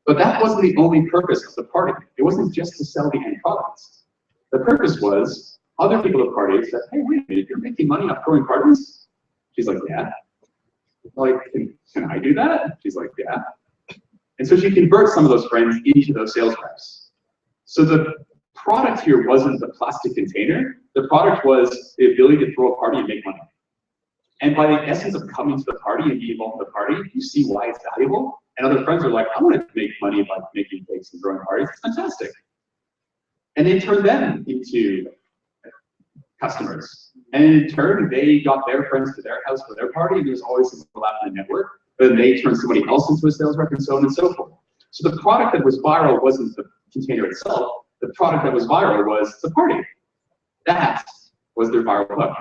But that wasn't the only purpose of the party. It wasn't just to sell the end products. The purpose was other people at parties said, hey, wait a minute, you're making money off throwing parties? She's like, yeah. Like, can I do that? She's like, yeah. And so she converts some of those friends into those sales reps. So the product here wasn't the plastic container. The product was the ability to throw a party and make money. And by the essence of coming to the party and being involved in the party, you see why it's valuable. And other friends are like, I want to make money by making cakes and throwing parties. It's fantastic. And they turned them into customers. And in turn, they got their friends to their house for their party. And there was always some overlap in the network. But then they turned somebody else into a sales rep and so on and so forth. So the product that was viral wasn't the container itself. The product that was viral was the party. That was their viral hook.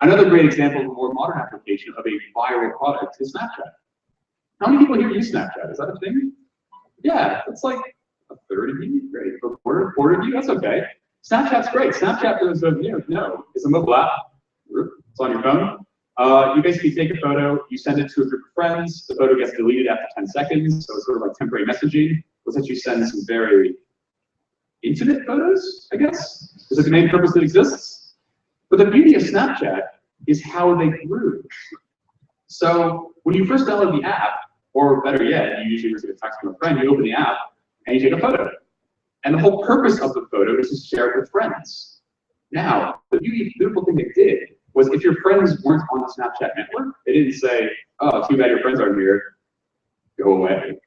Another great example of a more modern application of a viral product is Snapchat. How many people here use Snapchat? Is that a thing? Yeah, it's like a third of you, great. A quarter of you, that's okay. Snapchat's great. Snapchat is it's a mobile app. It's on your phone. You basically take a photo, you send it to a group of friends, the photo gets deleted after 10 seconds, so it's sort of like temporary messaging. We'll let you send some very intimate photos, I guess. Is that the main purpose that exists? But the beauty of Snapchat is how they grew. So when you first download the app, or better yet, you usually receive a text from a friend, you open the app, and you take a photo. And the whole purpose of the photo is to share it with friends. Now, the beautiful thing they did was if your friends weren't on the Snapchat network, they didn't say, oh, too bad your friends aren't here, go away.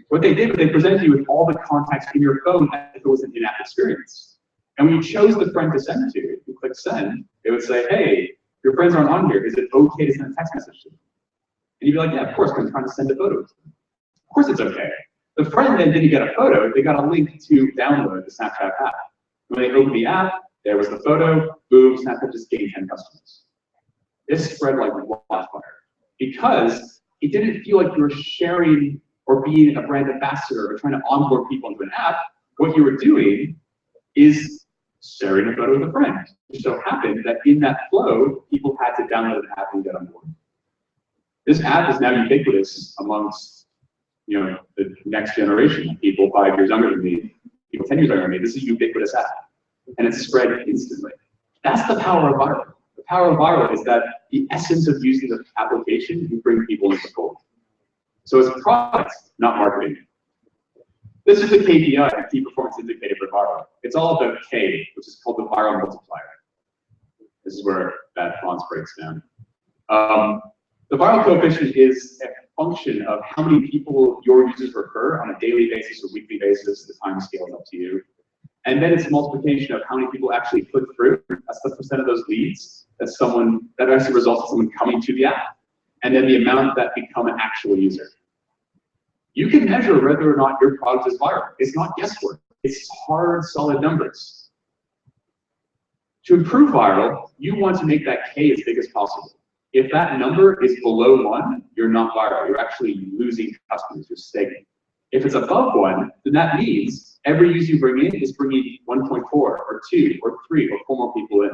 What they did was they presented you with all the contacts in your phone as if it was an in-app experience. And when you chose the friend to send to, you click send, it would say, hey, your friends aren't on here, is it okay to send a text message to them? And you'd be like, yeah, of course, I'm trying to send a photo to them. Of course it's okay. The friend then didn't get a photo, they got a link to download the Snapchat app. When they opened the app, there was the photo, boom, Snapchat just gained 10 customers. This spread like wildfire because it didn't feel like you were sharing or being a brand ambassador or trying to onboard people into an app. What you were doing is sharing a photo with a friend. It so happened that in that flow, people had to download an app and get on board. This app is now ubiquitous amongst the next generation, people 5 years younger than me, people 10 years younger than me. This is a ubiquitous app, and it's spread instantly. That's the power of viral. The power of viral is that the essence of using the application, you bring people into the fold. So it's a product, not marketing. This is the KPI, the key performance indicator for viral. It's all about K, which is called the viral multiplier. This is where that font breaks down. The viral coefficient is a function of how many people your users refer on a daily basis or weekly basis. The time scale is up to you. And then it's a multiplication of how many people actually click through. That's the percent of those leads that actually results in someone coming to the app. And then the amount that become an actual user. You can measure whether or not your product is viral. It's not guesswork. It's hard, solid numbers. To improve viral, you want to make that K as big as possible. If that number is below 1, you're not viral. You're actually losing customers. You're stagnant. If it's above 1, then that means every user you bring in is bringing 1.4 or 2 or 3 or 4 more people in.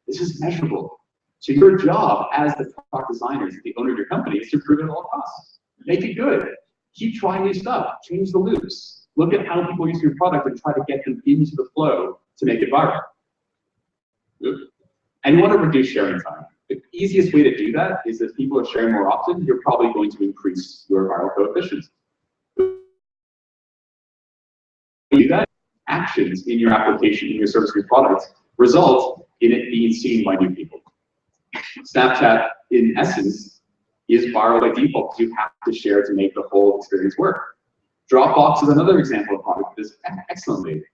This is measurable. So your job as the product designers, the owner of your company, is to improve it at all costs. Make it good. Keep trying new stuff. Change the loops. Look at how people use your product and try to get them into the flow to make it viral. And you want to reduce sharing time. The easiest way to do that is if people are sharing more often, you're probably going to increase your viral coefficient. Do that, actions in your application, in your service, your product, result in it being seen by new people. Snapchat, in essence, is viral by default because you have to share to make the whole experience work. Dropbox is another example of product that is excellently.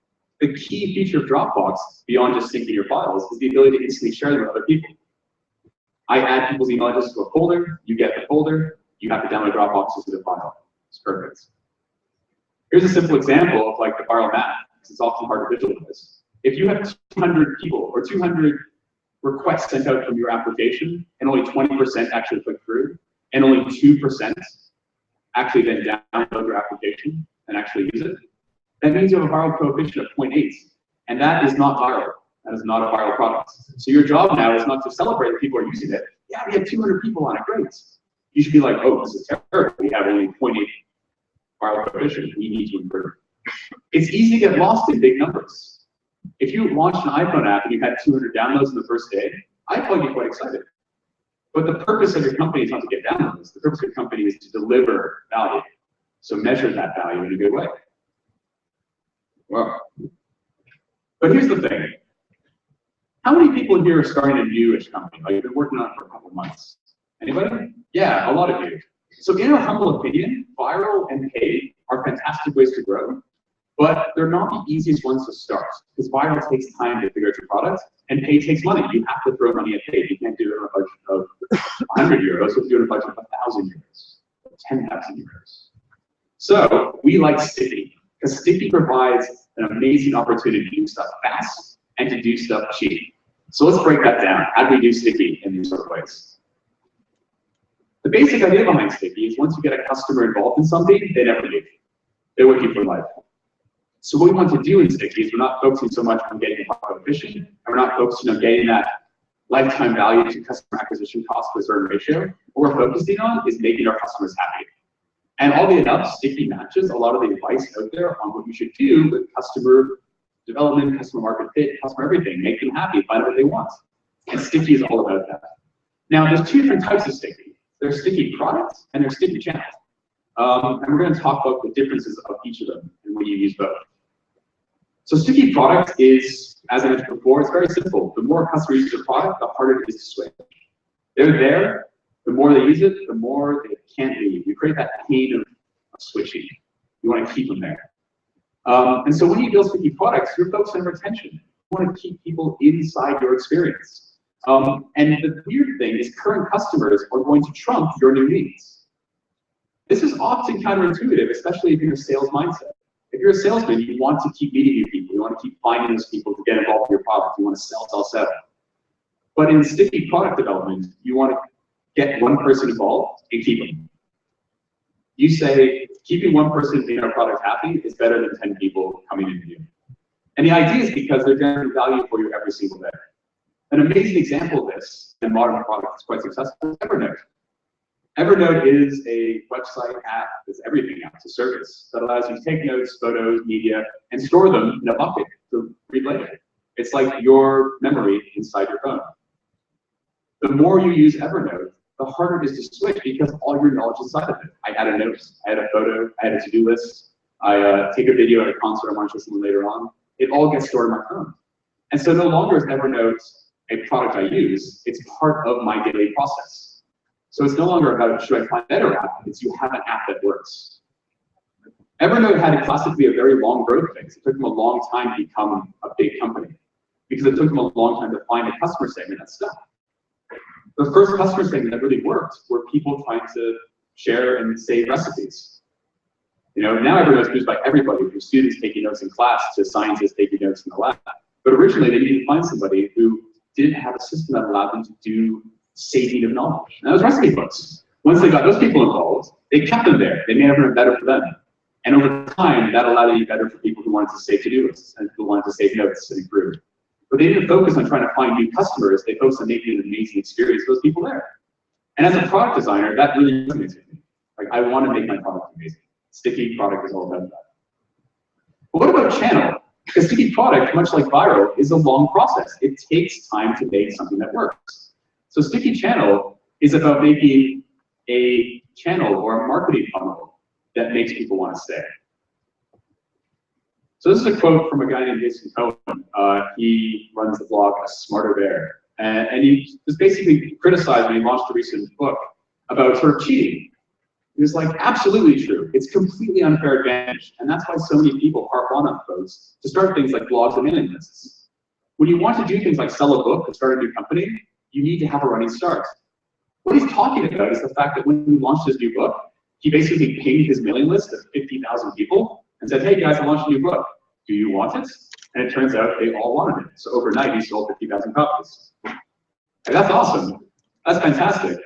The key feature of Dropbox, beyond just syncing your files, is the ability to instantly share them with other people. I add people's email addresses to a folder, you get the folder, you have to download Dropbox to see the file. It's perfect. Here's a simple example of like the viral map, because it's often hard to visualize. If you have 200 people or 200 requests sent out from your application, and only 20% actually click through, and only 2% actually then download your application and actually use it, that means you have a viral coefficient of 0.8, and that is not viral. That is not a viral product. So your job now is not to celebrate that people are using it. Yeah, we have 200 people on it, great. You should be like, oh, this is terrible. We have only 0.8 viral coefficient. We need to improve. It's easy to get lost in big numbers. If you launched an iPhone app and you had 200 downloads in the first day, I'd probably get quite excited. But the purpose of your company is not to get downloads. The purpose of your company is to deliver value. So measure that value in a good way. Wow. But here's the thing. How many people here are starting a newish company? Like, you've been working on it for a couple months. Anybody? Yeah, a lot of you. So in our humble opinion, viral and paid are fantastic ways to grow, but they're not the easiest ones to start, because viral takes time to figure out your product, and paid takes money. You have to throw money at paid. You can't do it on a budget of 100 euros, you have to do it on a budget of 1,000 euros, 10,000 euros. So we like Sticky, because Sticky provides an amazing opportunity to do stuff fast and to do stuff cheap. So let's break that down. How do we do Sticky in these sort of ways? The basic idea behind Sticky is once you get a customer involved in something, they never leave. They're with you for life. So what we want to do in Sticky is we're not focusing so much on getting the coefficient, and we're not focusing on getting that lifetime value to customer acquisition cost to a certain ratio. What we're focusing on is making our customers happy. And oddly enough, Sticky matches a lot of the advice out there on what you should do with customer development, customer market fit, customer everything. Make them happy, find out what they want. And Sticky is all about that. Now, there's two different types of Sticky. There's Sticky products and there's Sticky channels. And we're going to talk about the differences of each of them and when you use both. So Sticky product is, as I mentioned before, it's very simple. The more customers use your product, the harder it is to switch. They're there. The more they use it, the more they can't leave. You create that pain of switching. You want to keep them there. And so when you build Sticky products, you're focused on retention. You want to keep people inside your experience. And the weird thing is current customers are going to trump your new needs. This is often counterintuitive, especially if you're in a sales mindset. If you're a salesman, you want to keep meeting new people. You want to keep finding those people to get involved in your product. You want to sell, sell, sell. But in Sticky product development, you want to get one person involved and keep them. You say, keeping one person in our product happy is better than 10 people coming into you. And the idea is because they're generating value for you every single day. An amazing example of this in modern product that's quite successful is Evernote. Evernote is a website app, it's everything now, it's a service that allows you to take notes, photos, media, and store them in a bucket to read later. It's like your memory inside your phone. The more you use Evernote, the harder it is to switch because all your knowledge is inside of it. I had a note, I had a photo, I had a to-do list, I take a video at a concert I want to listen to later on. It all gets stored in my phone. And so no longer is Evernote a product I use, it's part of my daily process. So it's no longer about, should I find a better app? It's you have an app that works. Evernote had classically a very long growth phase. It took them a long time to become a big company because it took them a long time to find a customer segment that stuck. The first customer segment that really worked were people trying to share and save recipes. You know, now Evernote is used by everybody, from students taking notes in class to scientists taking notes in the lab. But originally, they needed to find somebody who didn't have a system that allowed them to do saving of knowledge. And that was recipe books. Once they got those people involved, they kept them there. They made everything better for them. And over time, that allowed it to be better for people who wanted to save to-do lists and who wanted to save notes and improve. But they didn't focus on trying to find new customers. They focused on making an amazing experience for those people there. And as a product designer, that really resonates with me. Like, I want to make my product amazing. Sticky product is all about that. But what about channel? Because sticky product, much like viral, is a long process. It takes time to make something that works. So sticky channel is about making a channel or a marketing funnel that makes people want to stay. So this is a quote from a guy named Jason Cohen. He runs the blog A Smarter Bear. And he was basically criticized when he launched a recent book about sort of cheating. He was like, absolutely true. It's completely unfair advantage. And that's why so many people harp on folks to start things like blogs and mailing lists. When you want to do things like sell a book or start a new company, you need to have a running start. What he's talking about is the fact that when he launched his new book, he basically pinged his mailing list of 50,000 people and said, hey guys, I launched a new book. Do you want it? And it turns out they all wanted it. So overnight, he sold 50,000 copies. And that's awesome. That's fantastic.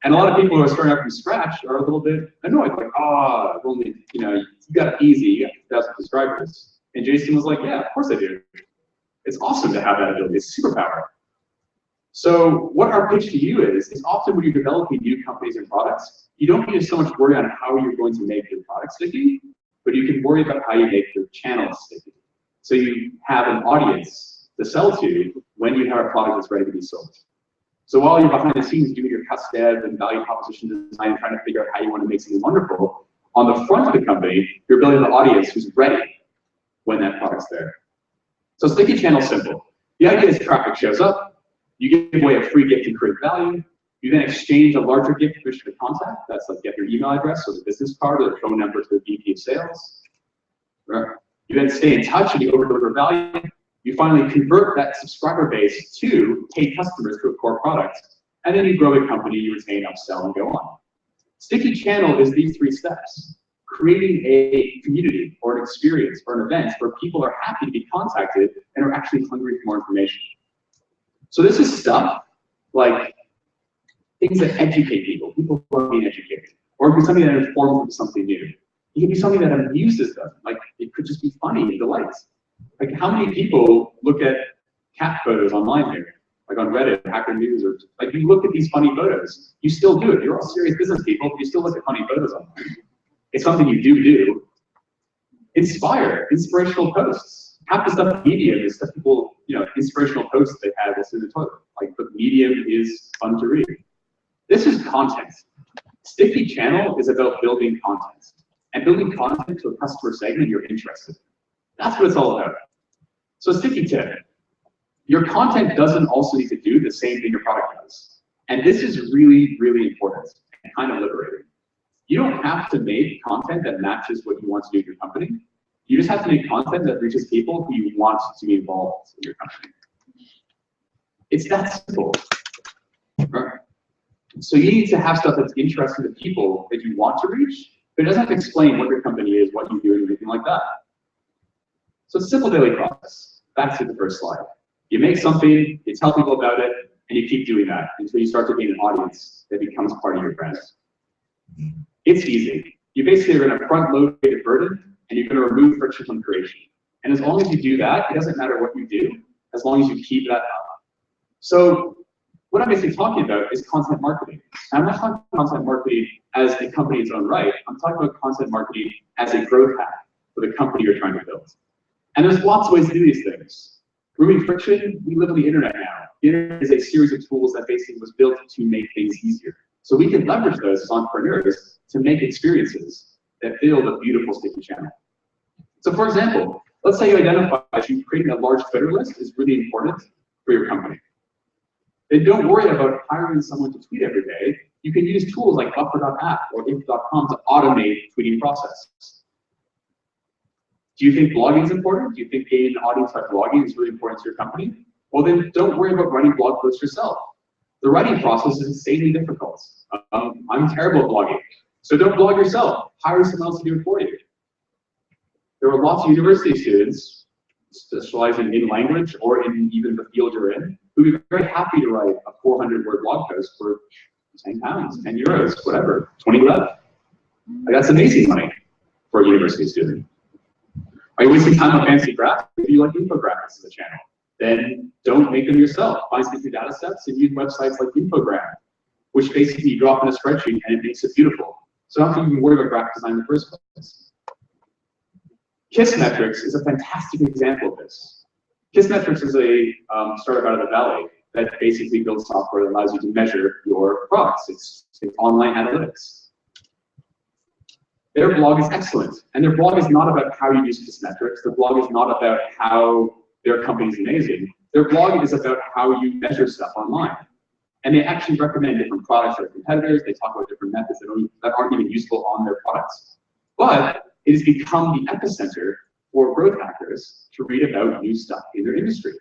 And a lot of people who are starting out from scratch are a little bit annoyed, like, oh, I've only, you got it easy, you got 1,000 subscribers. And Jason was like, yeah, of course I do. It's awesome to have that ability. It's a superpower. So what our pitch to you is often when you're developing new companies and products, you don't need to so much worry on how you're going to make your product sticky, but you can worry about how you make your channel sticky. So you have an audience to sell to when you have a product that's ready to be sold. So while you're behind the scenes doing your custom dev and value proposition design and trying to figure out how you want to make something wonderful, on the front of the company, you're building an audience who's ready when that product's there. So sticky channel's simple. The idea is traffic shows up, you give away a free gift and create value, you then exchange a larger gift for the contact, that's like get your email address or the business card or the phone number to the VP of sales. You then stay in touch and you over-deliver value. You finally convert that subscriber base to paid customers to a core product, and then you grow the company, you retain, upsell, and go on. Sticky channel is these 3 steps. Creating a community or an experience or an event where people are happy to be contacted and are actually hungry for more information. So this is stuff like things that educate people who are being educated, or it could be something that informs them of something new. It could be something that amuses them, like it could just be funny and delights. Like how many people look at cat photos online here, like on Reddit, Hacker News, or like you look at these funny photos, you still do it. You're all serious business people, but you still look at funny photos online. It's something you do. Inspire, inspirational posts. Half the stuff on Medium is stuff people, inspirational posts they have that's in the toilet. Like, but Medium is fun to read. This is content. Sticky channel is about building content. And building content to a customer segment you're interested in. That's what it's all about. So sticky tip. Your content doesn't also need to do the same thing your product does. And this is really, really important and kind of liberating. You don't have to make content that matches what you want to do in your company. You just have to make content that reaches people who you want to be involved in your company. It's that simple. Right? So you need to have stuff that's interesting to people that you want to reach, but it doesn't have to explain what your company is, what you do, or anything like that. So it's a simple daily process. Back to the first slide. You make something, you tell people about it, and you keep doing that until you start to gain an audience that becomes part of your brand. It's easy. You basically are going to front load the burden, and you're going to remove friction from creation. And as long as you do that, it doesn't matter what you do, as long as you keep that up. So what I'm basically talking about is content marketing. And I'm not talking about content marketing as a company in its own right. I'm talking about content marketing as a growth hack for the company you're trying to build. And there's lots of ways to do these things. Removing friction, we live on the internet now. The internet is a series of tools that basically was built to make things easier. So we can leverage those as entrepreneurs to make experiences that build a beautiful sticky channel. So for example, let's say you identify that you creating a large Twitter list is really important for your company. Then don't worry about hiring someone to tweet every day. You can use tools like buffer.app or if.com to automate the tweeting process. Do you think blogging is important? Do you think gaining an audience by blogging is really important to your company? Well, then don't worry about writing blog posts yourself. The writing process is insanely difficult. I'm terrible at blogging. So don't blog yourself. Hire someone else to do it for you. There are lots of university students, specializing in language or in even the field you're in, who'd be very happy to write a 400-word blog post for 10 pounds, 10 euros, whatever, 20 left. Like, that's amazing money for a university student. Are you wasting time on fancy graphs? If you like infographics as a channel, then don't make them yourself. Find some data sets and use websites like Infogram, which basically you drop in a spreadsheet and it makes it beautiful. So don't have to even worry about graphic design in the first place. Kissmetrics is a fantastic example of this. Kissmetrics is a startup out of the Valley that basically builds software that allows you to measure your products. It's online analytics. Their blog is excellent, and their blog is not about how you use Kissmetrics. Their blog is not about how their company is amazing. Their blog is about how you measure stuff online. And they actually recommend different products or competitors. They talk about different methods that aren't even useful on their products. But it has become the epicenter for growth hackers to read about new stuff in their industry.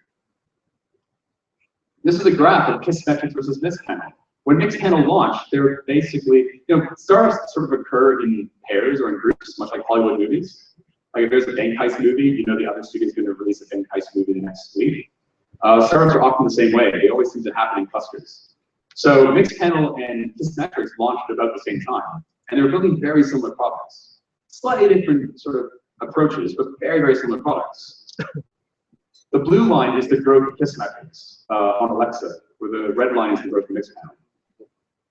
This is a graph of Kissmetrics versus Mixpanel. When Mixpanel launched, they're basically, startups sort of occur in pairs or in groups, much like Hollywood movies. Like if there's a bank heist movie, the other studio's going to release a bank heist movie the next week. Startups are often the same way. They always seem to happen in clusters. So Mixpanel and Kissmetrics launched about the same time, and they were building very similar products. Slightly different sort of approaches, but very, very similar products. The blue line is the growth of Kissmetrics on Alexa, where the red line is the growth of Mixpanel.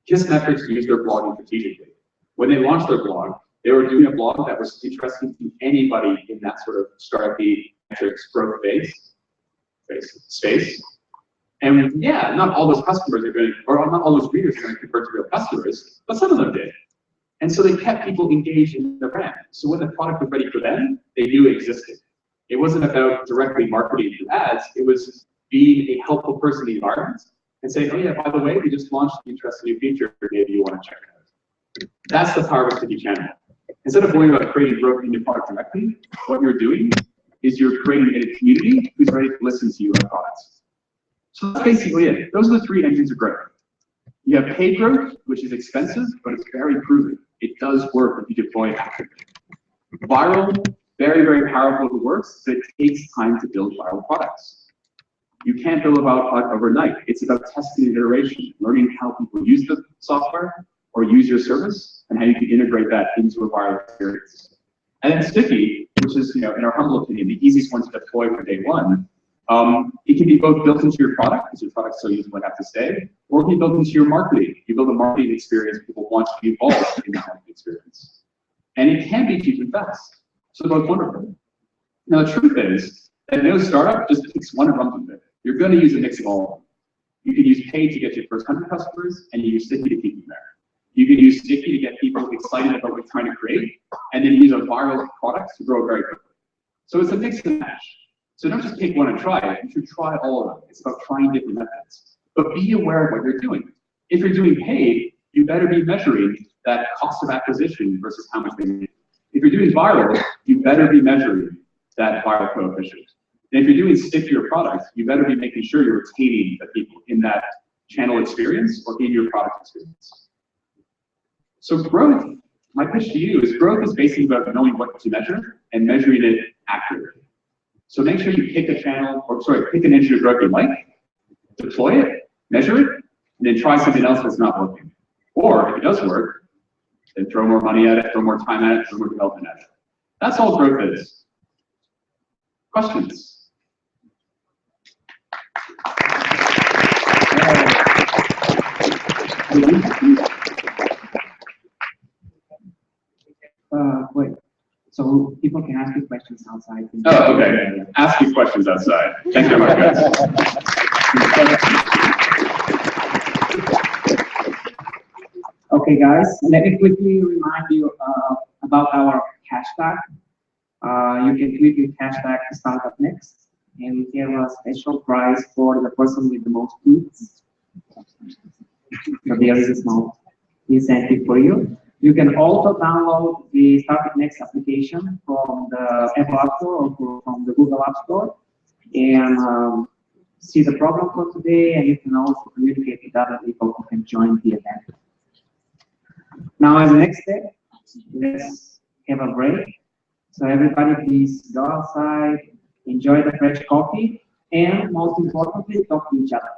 Kissmetrics used their blogging strategically. When they launched their blog, they were doing a blog that was interesting to anybody in that sort of startup-y metrics growth space. And yeah, not all those customers are going to, or not all those readers are going to convert to real customers, but some of them did. And so they kept people engaged in the brand. So when the product was ready for them, they knew it existed. It wasn't about directly marketing through ads. It was being a helpful person in the environment and saying, oh yeah, by the way, we just launched an interesting new feature. Maybe you want to check it out. That's the power of a sticky channel. Instead of worrying about creating growth in your product directly, what you're doing is you're creating a community who's ready to listen to you and products. So that's basically it. Those are the three engines of growth. You have paid growth, which is expensive, but it's very proven. It does work if you deploy it actively. Viral, very, very powerful if it works, but it takes time to build viral products. You can't build a viral product overnight. It's about testing and iteration, learning how people use the software or use your service, and how you can integrate that into a viral experience. And then sticky, which is, in our humble opinion, the easiest one to deploy for day one. It can be both built into your product, because your product's so useful and have to stay, or it can be built into your marketing. You build a marketing experience, people want to be involved in that marketing experience. And it can be cheap and fast. So both wonderful. Now the truth is that no startup just picks one and runs with it. You're going to use a mix of all of them. You can use paid to get your first 100 customers, and you use sticky to keep them there. You can use sticky to get people excited about what you're trying to create, and then use a viral product to grow very quickly. So it's a mix and match. So don't just pick one and try it. You should try all of them. It's about trying different methods. But be aware of what you're doing. If you're doing paid, you better be measuring that cost of acquisition versus how much they need. If you're doing viral, you better be measuring that viral coefficient. And if you're doing stickier products, you better be making sure you're retaining the people in that channel experience or in your product experience. So growth, my pitch to you is growth is basically about knowing what to measure and measuring it accurately. So make sure you pick a channel, pick an engine of growth you like, deploy it, measure it, and then try something else that's not working. Or if it does work, then throw more money at it, throw more time at it, throw more development at it. That's all growth is. Questions? Wait. So people can ask you questions outside. Oh, okay. Ask you questions outside. Thank you very much, guys. Okay, guys. Let me quickly remind you about our hashtag. You can tweet with hashtag StartUpNext, and we have a special prize for the person with the most tweets. So there is a small incentive for you. You can also download the StartUp Next application from the Apple App Store or from the Google App Store and see the problem for today, and you can also communicate with other people who can join the event. Now, as the next step, let's have a break. So everybody please go outside, enjoy the fresh coffee, and most importantly, talk to each other.